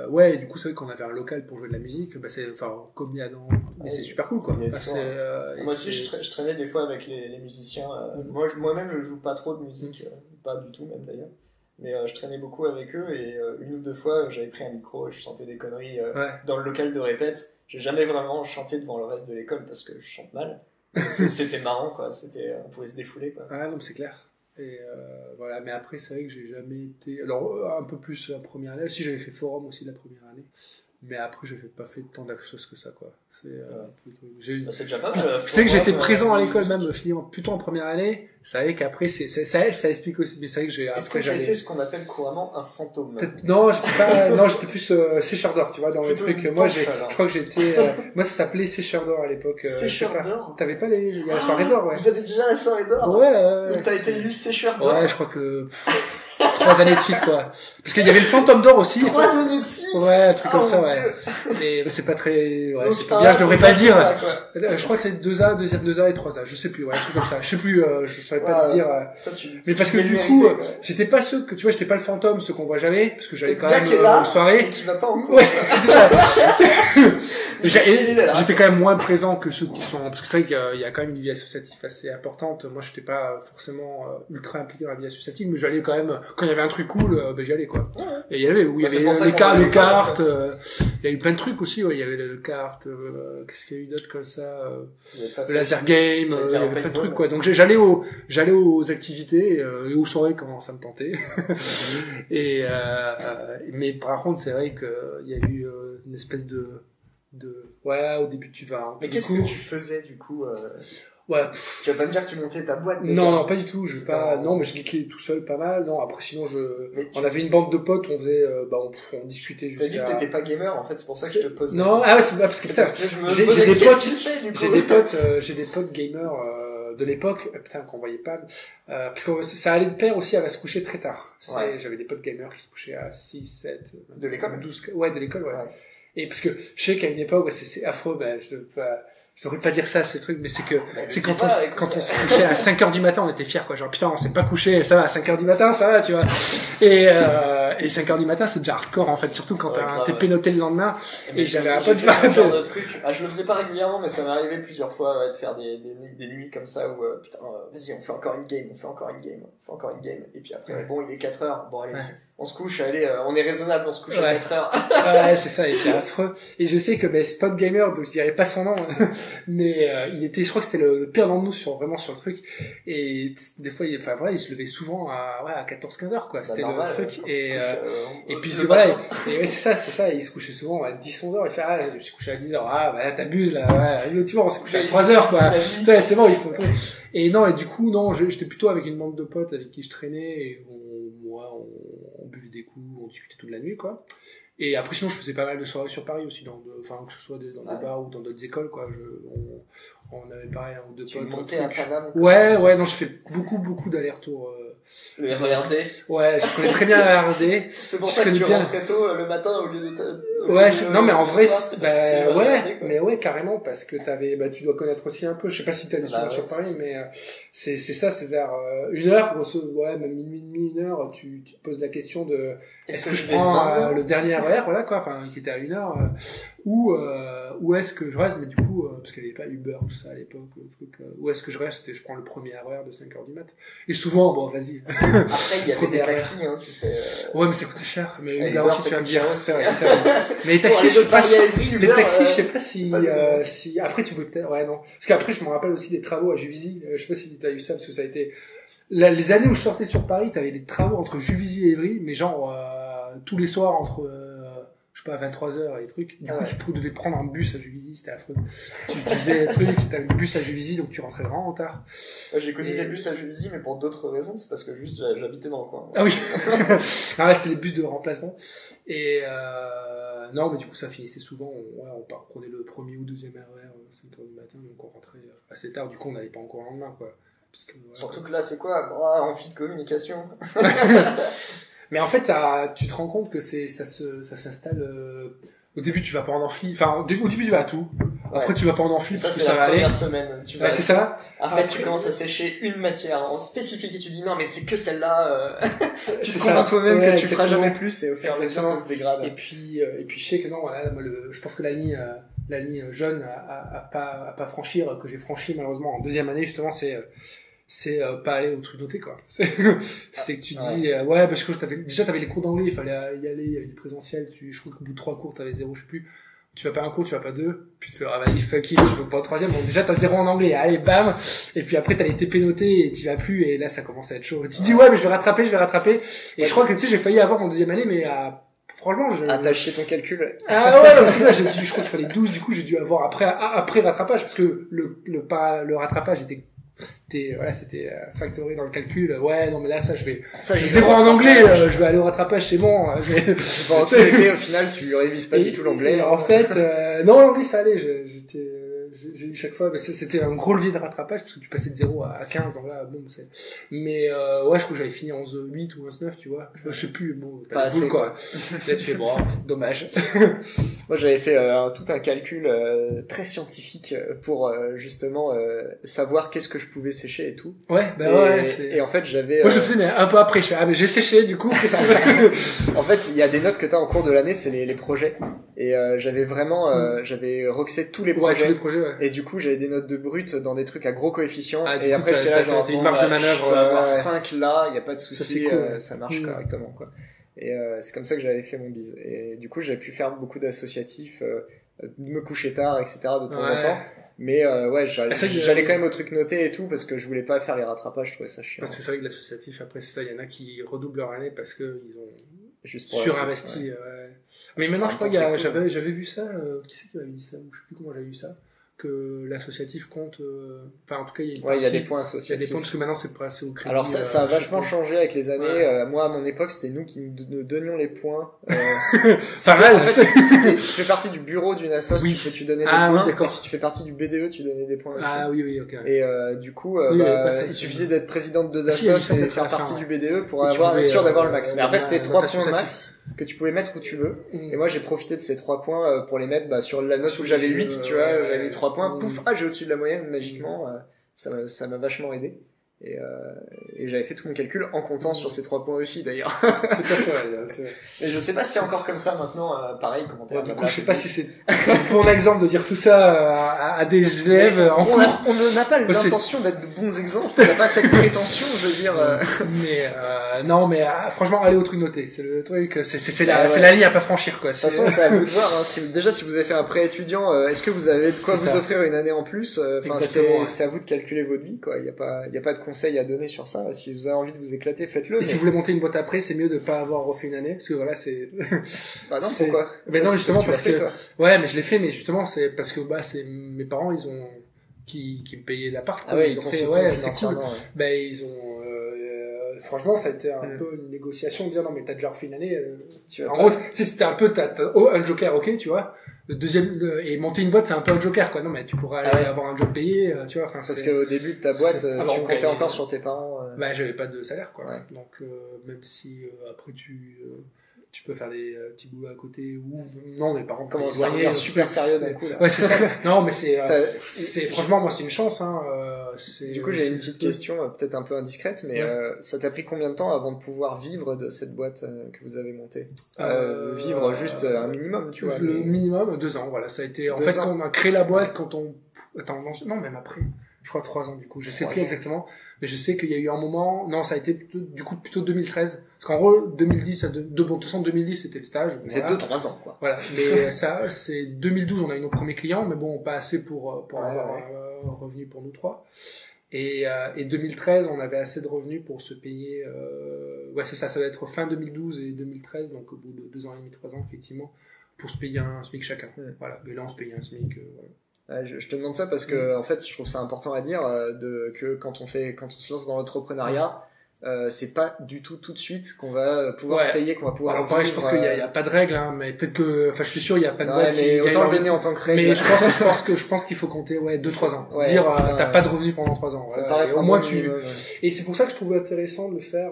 Ouais, du coup c'est vrai qu'on avait un local pour jouer de la musique. C'est comme Adam, mais c'est super cool quoi. Moi aussi je traînais des fois avec les musiciens. Moi-même je joue pas trop de musique, pas du tout même d'ailleurs. Mais je traînais beaucoup avec eux, et une ou deux fois j'avais pris un micro et je chantais des conneries dans le local de répète. J'ai jamais vraiment chanté devant le reste de l'école parce que je chante mal. C'était marrant quoi, on pouvait se défouler quoi. Ah non, c'est clair. Et voilà, mais après c'est vrai que j'ai jamais été, alors un peu plus la première année, si j'avais fait forum aussi la première année, mais après j'avais pas fait tant d'actions que ça quoi. C'est déjà pas mal. C'est que j'étais présent à l'école même plutôt en première année. C'est vrai qu'après ça explique aussi, mais c'est vrai que Est-ce que j'ai été ce qu'on appelle couramment un fantôme? Non, j'étais plus sécheur d'or, tu vois, dans le truc. Moi je crois que j'étais moi ça s'appelait sécheur d'or à l'époque. Sécheur d'or? T'avais pas il y a la soirée d'or, ouais. Vous avez déjà la soirée d'or? Ouais. Donc t'as été élu sécheur d'or? Ouais, je crois que 3 années de suite quoi. Parce qu'il y avait le fantôme d'or aussi. 3 années de suite? Ouais, un truc comme ça, ouais. Et c'est pas très, c'est pas bien, je devrais pas le dire. Je crois que c'est 2A, deuxième 2A et 3A, je sais plus, un truc comme ça. Je sais plus, je saurais pas le dire. Mais parce que du coup, j'étais pas ceux que, tu vois, j'étais pas le fantôme, ceux qu'on voit jamais, parce que j'allais quand même aux soirées. Et qui va pas en cours. Ouais, c'est ça. J'étais quand même moins présent que ceux qui sont, parce que c'est vrai qu'il y a quand même une vie associative assez importante. Moi, j'étais pas forcément ultra impliqué dans la vie associative, mais j'allais quand même, quand il y avait un truc cool, j'y allais, quoi. Et il y avait le kart, il y a eu plein de trucs aussi, il y avait le kart, qu'est-ce qu'il y a eu d'autre comme ça, le laser game, il y avait plein de trucs, quoi. Donc j'allais aux activités, et aux soirées quand ça me tentait. Mais par contre, c'est vrai qu'il y a eu une espèce de au début tu vas. Mais qu'est-ce que tu faisais du coup? Ouais. Tu vas pas me dire que tu montais ta boîte? Non, pas du tout. Non, mais je geekais tout seul pas mal. Non, après sinon on avait une bande de potes, on faisait, on discutait jusqu'à. T'as dit que t'étais pas gamer, en fait, c'est pour ça que je te pose. Non, c'est parce que j'ai des potes gamers, de l'époque, qu'on voyait pas, parce que ça allait de pair aussi, elle va se coucher très tard. J'avais des potes gamers qui se couchaient à 6, 7, de l'école? 12, de l'école, ouais. Et parce que je sais qu'à une époque, c'est affreux, je devrais pas dire ça, ces trucs, mais c'est quand on se couchait à 5h du matin, on était fiers, quoi. Genre, putain, on s'est pas couché, ça va, à 5h du matin, ça va, tu vois. Et 5h du matin, c'est déjà hardcore, en fait, surtout quand t'es pénoté le lendemain. Et j'avais un peu de genre de truc. Je le faisais pas régulièrement, mais ça m'est arrivé plusieurs fois, de faire des nuits comme ça où, putain, vas-y, on fait encore une game. Et puis après, bon, il est 4h, bon, allez, on se couche, allez, on est raisonnable, on se couche à 4h. Ouais, c'est ça, et c'est affreux. Et je sais que, Spot Gamer, donc je dirais pas son nom, mais je crois que c'était le pire d'entre nous vraiment sur le truc. Et des fois, il se levait souvent à 14-15 heures, quoi. C'était le truc. Et puis c'est ça, il se couchait souvent à 10-11 heures. Il fait, je me suis couché à 10 heures. T'abuses, là, tu vois, on s'est couché à 3 heures, quoi. C'est bon, il faut. Et non, et du coup, non, j'étais plutôt avec une bande de potes avec qui je traînais, et on buvait des coups, on discutait toute la nuit, quoi. Et après, sinon, je faisais pas mal de soirées sur Paris aussi, que ce soit dans des bars ou dans d'autres écoles, quoi. On avait pareil, un ou deux potes. Tu montais à Paname? Ouais, non, je fais beaucoup d'allers-retours, Le RERD? Ouais, je connais très bien le RERD. C'est pour ça que tu rentres très tôt le matin au lieu de non, mais en vrai, mais ouais, carrément, parce que tu dois connaître aussi un peu, je sais pas si t'as des soirées sur Paris, mais c'est ça, c'est vers 1h, même minuit, 1h, tu te poses la question de est-ce que je prends le dernier RER, voilà, quoi, qui était à 1h, où est-ce que je reste, mais du coup, parce qu'il n'y avait pas Uber, tout ça à l'époque, où est-ce que je reste, et je prends le premier RER de 5h du mat. Et souvent, bon, vas-y. Après, il y avait des taxis, hein, tu sais. Ouais, mais ça coûtait cher. Mais Uber, Uber aussi, tu vas me dire. c'est vrai. Mais les taxis, je sais pas si, après, tu peux peut-être, ouais, non. Parce qu'après, je me rappelle aussi des travaux à Juvisy. Je sais pas si t'as eu ça, parce que ça a été, les années où je sortais sur Paris, t'avais des travaux entre Juvisy et Évry, mais genre, tous les soirs entre, je sais pas, 23h et des trucs. Du coup, tu devais prendre un bus à Juvisy, c'était affreux. Tu faisais des trucs, t'avais le bus à Juvisy, donc tu rentrais vraiment en tard. J'ai connu les bus à Juvisy, mais pour d'autres raisons, c'est parce que juste j'habitais dans le coin. Ah oui. Non, là, c'était les bus de remplacement. Et, non, mais du coup, ça finissait souvent, on prenait le premier ou deuxième RER, 5h du matin, donc on rentrait assez tard, du coup, on n'allait pas encore le lendemain, quoi. Parce que, surtout que là, c'est quoi? Amphi de communication. Mais en fait, tu te rends compte que ça s'installe, au début, tu vas pas en amphi, enfin, au début, tu vas à tout. Après, tu vas pas en amphi, ça, parce que c'est ça la va première aller. semaine. C'est ça. Après, tu commences à sécher une matière en spécifique et tu dis non, mais c'est que celle-là, tu te convaincs toi-même que tu feras jamais plus et au fur et à mesure, ça se dégrade. Et puis, je sais que non, voilà, moi, je pense que la ligne jeune à pas franchir, que j'ai franchi malheureusement en deuxième année, justement, c'est pas aller au truc noté, quoi. C'est que tu dis parce que t'avais les cours d'anglais, il fallait y aller, il y avait du présentiel, je crois qu'au bout de 3 cours t'avais 0, je sais plus, tu vas pas un cours, tu vas pas 2, puis tu fais vas-y fuck it, je veux pas au troisième, donc déjà t'as 0 en anglais, allez bam, et puis après t'as les TP notés et t'y vas plus, et là ça commence à être chaud, et tu dis mais je vais rattraper, et je crois que tu sais j'ai failli avoir mon deuxième année, mais franchement, t'as chié ton calcul. Ah ouais, c'est ça, je crois qu'il fallait 12, du coup, j'ai dû avoir après rattrapage, parce que le rattrapage c'était factoré dans le calcul. Ouais, non, mais là, j'ai 0 en anglais, je vais aller au rattrapage, c'est bon. En tout été, au final, tu révises pas du tout l'anglais. En fait, non, l'anglais, ça allait, j'ai eu chaque fois, mais c'était un gros levier de rattrapage, parce que tu passais de 0 à 15, donc là, bon, mais, ouais, je crois que j'avais fini en 11-8 ou 11-9, tu vois. Je sais plus, bon, t'as le boule, quoi. Là, tu fais, bon, dommage. Moi, j'avais fait tout un calcul très scientifique pour justement savoir qu'est-ce que je pouvais sécher et tout. Ouais, et en fait, j'avais... Moi, je le faisais, mais un peu après, je fais, mais j'ai séché, du coup, qu'est-ce que En fait, il y a des notes que t'as en cours de l'année, c'est les projets. Et j'avais vraiment... j'avais roxé tous les projets. Ouais, tous les projets, ouais. Et du coup, j'avais des notes de brut dans des trucs à gros coefficients. Et après, j'étais là, genre, une marge de manœuvre. Je peux avoir 5 là, y a pas de souci, cool, ça marche correctement, quoi. Et c'est comme ça que j'avais fait mon bise. Et du coup, j'ai pu faire beaucoup d'associatifs, me coucher tard, etc. de temps en temps. Mais j'allais quand même au truc noté et tout parce que je voulais pas faire les rattrapages, je trouvais ça chiant. C'est vrai que l'associatif, après c'est ça, il y en a qui redoublent leur année parce que ils ont juste pour surinvesti. Mais maintenant, je crois que j'avais vu ça. Qui c'est qui m'avait dit ça? Je sais plus comment j'avais vu ça. Que l'associatif compte, enfin en tout cas il y a des points associatifs. Il y a des points parce que maintenant c'est au crédit. Alors ça a vachement changé avec les années. Moi à mon époque c'était nous qui nous donnions les points. Ça va. En fait si tu fais partie du bureau d'une asso, tu donnais des points. Et si tu fais partie du BDE tu donnais des points aussi. Ah oui ok. Et du coup il suffisait d'être président de 2 assos et faire partie du BDE pour être sûr d'avoir le max. Mais après c'était 3 points max que tu pouvais mettre où tu veux. Et moi j'ai profité de ces 3 points pour les mettre sur la note où j'avais 8, tu vois, j'avais 3 points, pouf, j'ai au-dessus de la moyenne magiquement, ça m'a vachement aidé. Et j'avais fait tout mon calcul en comptant sur ces 3 points aussi d'ailleurs. Tout à fait. Et je sais pas si c'est encore comme ça maintenant, pareil, commentaire. Du coup, je sais pas si c'est bon exemple de dire tout ça à des élèves en cours. On n'a pas l'intention d'être de bons exemples, on n'a pas cette prétention, je veux dire. Mais non, mais franchement, aller au truc noté, c'est le truc, c'est la ligne à pas franchir, quoi. De toute façon, c'est à vous de voir. Hein. Si vous avez fait un prêt étudiant, est-ce que vous avez de quoi vous offrir une année en plus? Enfin, c'est à vous de calculer votre vie, quoi. Il y a pas de conseils à donner sur ça. Si vous avez envie de vous éclater, faites-le. Et si vous voulez monter une boîte après, c'est mieux de pas avoir refait une année, parce que voilà, c'est... Bah non, pourquoi? Ben non, justement, parce que... Toi. Ouais, mais je l'ai fait, mais justement, c'est parce que, c'est mes parents, ils ont... qui me payaient l'appart, quoi. Ah ouais, ils ont fait, c'est cool. Ben, ils ont, franchement, ça a été un peu une négociation de dire non, mais t'as déjà refait une année, en gros, c'était un peu, un joker, ok, tu vois. Le deuxième, et monter une boîte, c'est un peu un joker, quoi. Non, mais tu pourras aller avoir un job payé, tu vois, parce qu'au début de ta boîte, tu comptais encore sur tes parents. Bah, j'avais pas de salaire, quoi. Ouais. Donc, même si, après tu tu peux faire des petits boulots à côté ou non, mais par contre comment ça devient super sérieux d'un coup là. Ouais, c'est ça. Non, mais c'est franchement moi c'est une chance hein. Du coup, j'ai une petite question peut-être un peu indiscrète, mais ça t'a pris combien de temps avant de pouvoir vivre de cette boîte que vous avez montée? Vivre juste un minimum, tu vois. Le minimum 2 ans, voilà, ça a été en fait quand on a créé la boîte, quand on non même après. Je crois 3 ans du coup, je sais plus exactement, mais je sais qu'il y a eu un moment, non ça a été plutôt 2013, parce qu'en gros 2010, de toute façon 2010 c'était le stage. C'est voilà. 2-3 ans quoi. Voilà, mais ça c'est 2012 on a eu nos premiers clients, mais bon pas assez pour avoir un revenu pour nous trois. Et 2013 on avait assez de revenus pour se payer, ouais c'est ça doit être fin 2012 et 2013, donc au bout de 2 ans et demi, 3 ans effectivement, pour se payer un SMIC chacun. Voilà, et là on se payait un SMIC, voilà. Je te demande ça parce que en fait je trouve ça important à dire que quand on se lance dans l'entrepreneuriat c'est pas du tout de suite qu'on va pouvoir se payer, qu'on va pouvoir. Alors pareil, je pense qu'il y a pas de règle, hein, mais peut-être que, enfin, je suis sûr, il y a pas de boîte qui autant le donner en tant que règle. Mais je pense qu'il faut compter, 2-3 ans. Dire, t'as pas de revenus pendant 3 ans. Ça paraît au moins et c'est pour ça que je trouvais intéressant de le faire,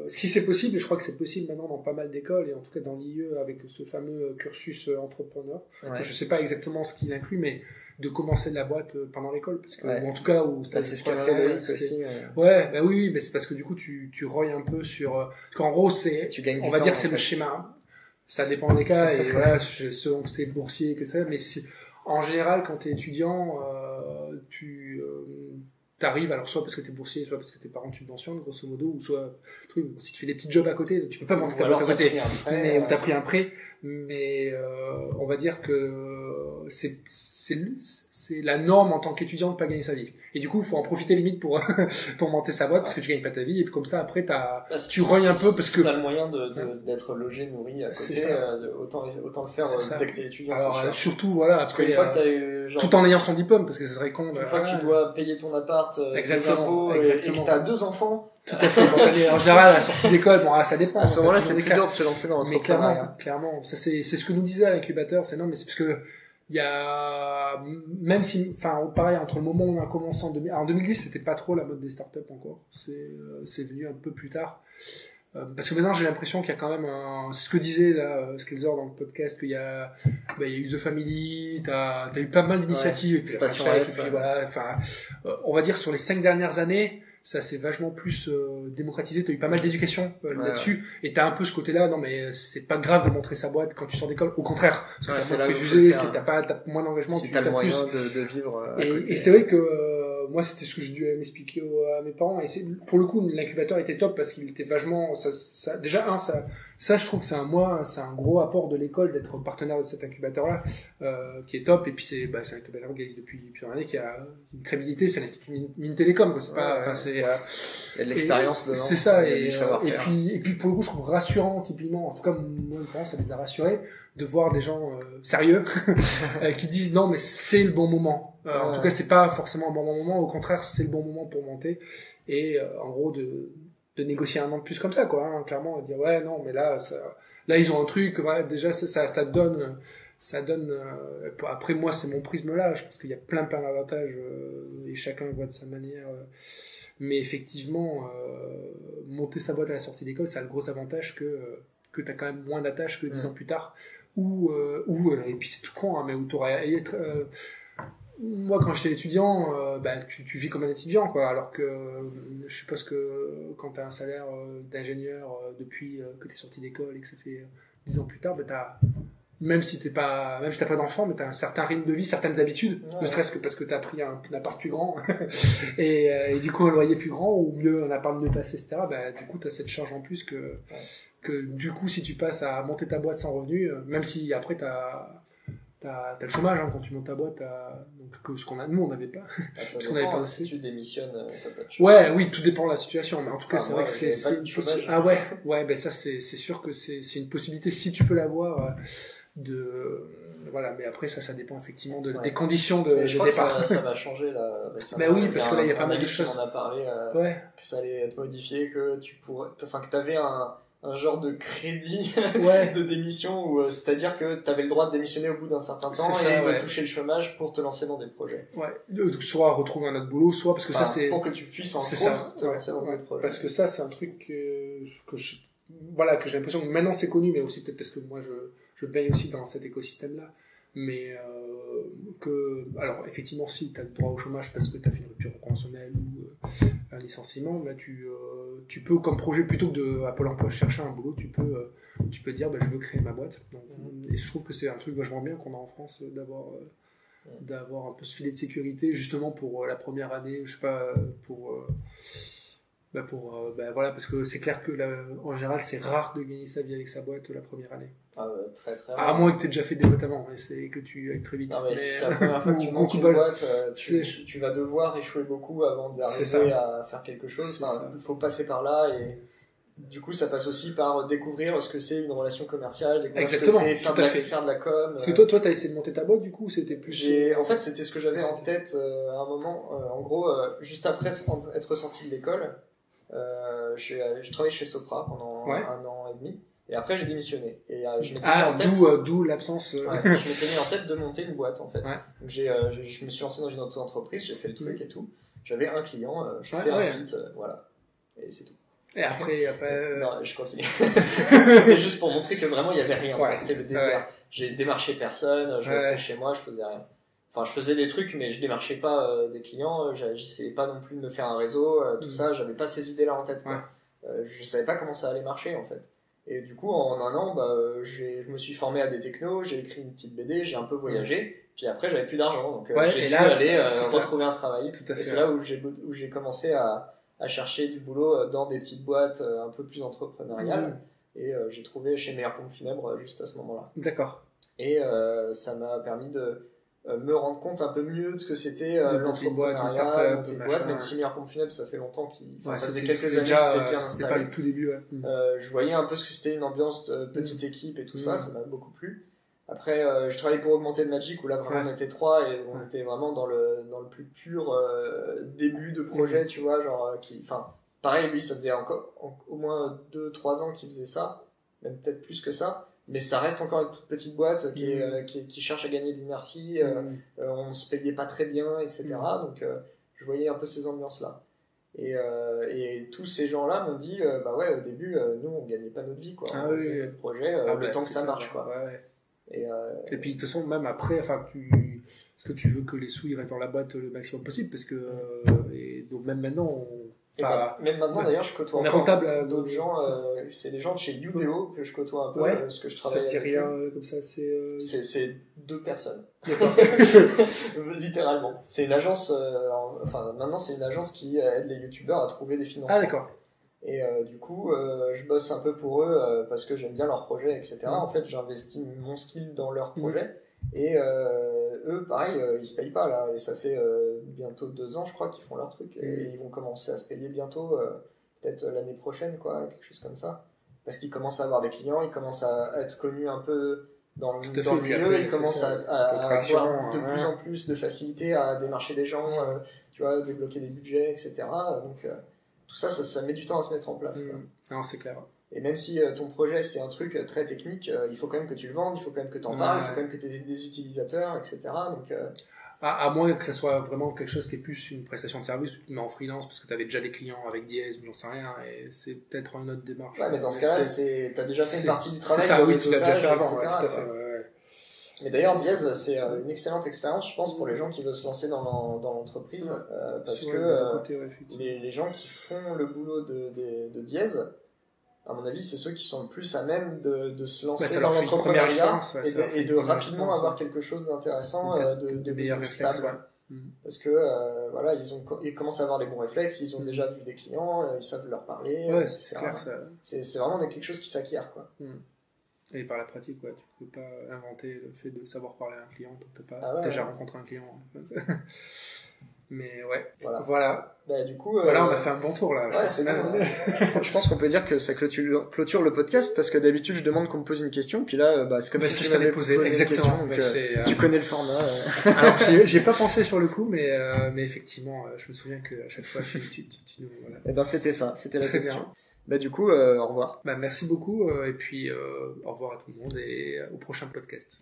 si c'est possible, et je crois que c'est possible maintenant dans pas mal d'écoles, et en tout cas dans l'IE avec ce fameux cursus entrepreneur. Je sais pas exactement ce qu'il inclut, mais de commencer de la boîte pendant l'école, parce que, ou en tout cas, c'est ce qu'a fait Loïc aussi. Oui, mais c'est parce que du coup, tu roilles un peu sur, parce qu'en gros, on va dire, c'est le schéma. Ça dépend des cas, et voilà, selon que t'es boursier, que ça, mais en général, quand t'es étudiant, t'arrives, alors soit parce que t'es boursier, soit parce que tes parents te subventionnent, grosso modo, ou soit, si tu fais des petits jobs à côté, tu peux pas monter ta boîte à côté, ou t'as pris un prêt, mais on va dire que c'est la norme en tant qu'étudiant de pas gagner sa vie. Et du coup, il faut en profiter limite pour monter sa boîte, parce que tu gagnes pas ta vie, et puis comme ça, après, tu rognes un peu, parce que t'as le moyen d'être logé, nourri à côté, autant le faire dès que t'es étudiant. Alors, surtout, voilà, parce après, fois que t'as eu, tout en ayant son diplôme, parce que ça serait con. Une fois que tu dois payer ton appart, exactement, et que t'as 2 enfants. Tout à fait. En général, à la sortie d'école, ça dépend. À ce moment-là, c'est plus dur de se lancer dans l'entrepreneuriat. Mais clairement, ça c'est ce que nous disait à l'incubateur, c'est parce que il y a, même si, pareil, entre le moment où on a commencé en 2010, c'était pas trop la mode des startups encore. C'est venu un peu plus tard. Parce que maintenant, j'ai l'impression qu'il y a quand même c'est ce que disait, là, Skelzer dans le podcast, qu'il y a, il y a eu The Family, t'as eu pas mal d'initiatives, et puis voilà, on va dire sur les 5 dernières années, ça s'est vachement plus démocratisé, t'as eu pas mal d'éducation là-dessus, et t'as un peu ce côté-là, non mais c'est pas grave de montrer sa boîte quand tu sors d'école, au contraire, parce que t'as moins de préjugés, t'as moins d'engagement, si t'as le moyen de vivre et c'est vrai que moi c'était ce que j'ai dû m'expliquer à mes parents, et pour le coup l'incubateur était top parce qu'il était vachement déjà ça je trouve que c'est un gros apport de l'école d'être partenaire de cet incubateur là qui est top, et puis c'est un incubateur qui existe depuis plusieurs années, qui a une crédibilité, c'est l'Institut Mines Télécom quoi, c'est pas c'est il y a de l'expérience dedans, c'est ça, et puis pour le coup je trouve rassurant, typiquement, en tout cas moi je pense ça les a rassurés de voir des gens sérieux qui disent non mais c'est le bon moment. En tout cas, c'est pas forcément un bon moment. Au contraire, c'est le bon moment pour monter. Et en gros, de négocier un an de plus comme ça, quoi. Hein, clairement, dire non, mais là, ils ont un truc. Voilà, déjà, ça donne. Après, moi, c'est mon prisme là. Je pense qu'il y a plein d'avantages et chacun le voit de sa manière. Mais effectivement, monter sa boîte à la sortie d'école, ça a le gros avantage que t'as quand même moins d'attaches que 10 ans plus tard. Et puis c'est tout con, hein, mais où t'aurais moi quand j'étais étudiant tu vis comme un étudiant quoi, alors que je suppose que quand t'as un salaire d'ingénieur depuis que t'es sorti d'école et que ça fait 10 ans plus tard, même si t'as pas d'enfant, mais t'as un certain rythme de vie, certaines habitudes, ne serait-ce que parce que t'as pris un appart plus grand et du coup un loyer plus grand, ou mieux un appart mieux passé, etc. Du coup t'as cette charge en plus que du coup si tu passes à monter ta boîte sans revenu, même si après t'as le chômage, hein, quand tu montes ta boîte, donc ce nous on n'avait pas. Parce qu'on avait pas aussi. Si tu démissionnes, t'as pas de chômage. Ouais, oui, tout dépend de la situation, mais en tout cas c'est vrai que c'est ah ouais, ça c'est sûr que c'est une possibilité si tu peux l'avoir voilà, mais après ça dépend effectivement des conditions de départ. Ça va changer là. Oui, parce que là il y a pas mal de choses. On a parlé que ça allait être modifié, que que t'avais un genre de crédit de démission, où c'est-à-dire que tu avais le droit de démissionner au bout d'un certain temps de toucher le chômage pour te lancer dans des projets. Soit retrouver un autre boulot, soit parce que ça c'est pour que tu puisses te lancer dans des projets. Parce que ça c'est un truc voilà, que j'ai l'impression que maintenant c'est connu, mais aussi peut-être parce que moi je baigne aussi dans cet écosystème-là. Mais alors effectivement, si tu as le droit au chômage parce que tu as fait une rupture conventionnelle ou un licenciement, bah, tu peux, comme projet, plutôt que de à Pôle emploi chercher un boulot, tu peux dire je veux créer ma boîte. Donc, et je trouve que c'est un truc vachement bien qu'on a en France d'avoir un peu ce filet de sécurité justement pour la première année, je sais pas, voilà, parce que c'est clair que en général c'est rare de gagner sa vie avec sa boîte la première année. Très très à moins que tu aies déjà fait des boîtes avant, c'est que tu ailles très vite. Non, mais si c'est la première fois que tu montes une boîte, tu vas devoir échouer beaucoup avant d'arriver à faire quelque chose. Il faut passer par là, et du coup ça passe aussi par découvrir ce que c'est une relation commerciale, découvrir exactement, ce que c'est faire de la com. Parce que toi t'as essayé de monter ta boîte, du coup, c'était plus... En fait c'était ce que j'avais en tête à un moment. En gros, juste après être sorti de l'école, je travaillais chez Sopra pendant 1 an et demi. Et après, j'ai démissionné. Et je m'étais mis en tête... d'où l'absence... je m'étais mis en tête de monter une boîte, en fait. Ouais. Donc je me suis lancé dans une auto-entreprise, j'ai fait le truc et tout. J'avais un client, j'ai fait un site, voilà. Et c'est tout. Et après... Non, je continue. C'était juste pour montrer que vraiment, il n'y avait rien. C'était le désert. J'ai démarché personne, je restais chez moi, je faisais rien. Enfin, je faisais des trucs, mais je démarchais pas des clients, j'essayais pas non plus de me faire un réseau, tout ça, j'avais pas ces idées-là en tête, quoi. Je savais pas comment ça allait marcher, en fait. Et du coup, en 1 an, je me suis formé à des technos, j'ai écrit une petite BD, j'ai un peu voyagé, puis après, j'avais plus d'argent, donc j'ai dû aller retrouver un travail. Tout à fait. Et c'est là où j'ai commencé à chercher du boulot dans des petites boîtes un peu plus entrepreneuriales, et j'ai trouvé chez Meilleur Pompe Funèbre juste à ce moment-là. D'accord. Et ça m'a permis de me rendre compte un peu mieux de ce que c'était l'entrepreneuriat, monter une boîte, même si Meilleur Pompe Funèbre, ça fait longtemps ça faisait quelques années que c'était bien installé. C'était pas le tout début, je voyais un peu ce que c'était une ambiance de petite équipe et tout ça m'a beaucoup plu. Après, je travaillais pour Augmented Magic, où là vraiment on était 3 et on était vraiment dans le plus pur début de projet, tu vois, pareil, lui ça faisait encore au moins 2-3 ans qu'il faisait ça, même peut-être plus que ça. Mais ça reste encore une toute petite boîte qui cherche à gagner de l'inertie, on se payait pas très bien, etc. Donc je voyais un peu ces ambiances-là. Et tous ces gens-là m'ont dit, au début, nous on gagnait pas notre vie, quoi. On faisait notre projet, le temps que ça marche, quoi. Et puis de toute façon, même après, est-ce que tu veux que les sous ils restent dans la boîte le maximum possible, parce que et donc même maintenant même maintenant d'ailleurs je côtoie encore d'autres gens, c'est des gens de chez Udeo que je côtoie un peu, parce que je travaille ça te dit rien comme ça, c'est 2 personnes littéralement. C'est une agence, maintenant c'est une agence qui aide les youtubeurs à trouver des financements. Ah d'accord. Et du coup je bosse un peu pour eux parce que j'aime bien leurs projets, etc. En fait j'investis mon skill dans leurs projets, et eux pareil, ils se payent pas là, et ça fait bientôt 2 ans je crois qu'ils font leur truc, et ils vont commencer à se payer bientôt, peut-être l'année prochaine, quoi, quelque chose comme ça, parce qu'ils commencent à avoir des clients, ils commencent à être connus un peu dans le milieu, ils commencent à avoir de plus en plus de facilité à démarcher des gens, tu vois, débloquer des budgets, etc. Donc tout ça met du temps à se mettre en place, quoi. Non, c'est clair. Et même si ton projet c'est un truc très technique, il faut quand même que tu le vendes, il faut quand même que tu en parles, il faut quand même que tu aies des utilisateurs, etc. Donc, à moins que ça soit vraiment quelque chose qui est plus une prestation de service, ou tu te mets en freelance parce que tu avais déjà des clients avec Diez, ou j'en sais rien, et c'est peut-être une autre démarche. Ouais, mais dans ce cas-là, t'as déjà fait une partie du travail. C'est ça, oui, tu l'as déjà fait avant, tout à fait. Mais d'ailleurs, Diez, c'est une excellente expérience, je pense, pour les gens qui veulent se lancer dans l'entreprise, parce que les gens qui font le boulot de Diez, à mon avis, c'est ceux qui sont le plus à même de se lancer dans l'entrepreneuriat et de rapidement avoir quelque chose d'intéressant, de meilleur stable. Parce que voilà, ils commencent à avoir les bons réflexes, ils ont déjà vu des clients, ils savent leur parler. Ouais, c'est clair, ça. C'est vraiment quelque chose qui s'acquiert, quoi. Et par la pratique, quoi, tu peux pas inventer le fait de savoir parler à un client tant que t'as déjà rencontré un client. Mais ouais, voilà. Bah, du coup, voilà, on a fait un bon tour là. Ouais, c'est bien. Je pense qu'on peut dire que ça clôture le podcast, parce que d'habitude je demande qu'on me pose une question, puis là, c'est comme si je t'avais posé exactement. Question, tu connais le format. Alors j'ai pas pensé sur le coup, mais effectivement, je me souviens que à chaque fois tu nous voilà. Et c'était ça, c'était la question. Bien. Du coup, au revoir. Merci beaucoup, et puis au revoir à tout le monde, et au prochain podcast.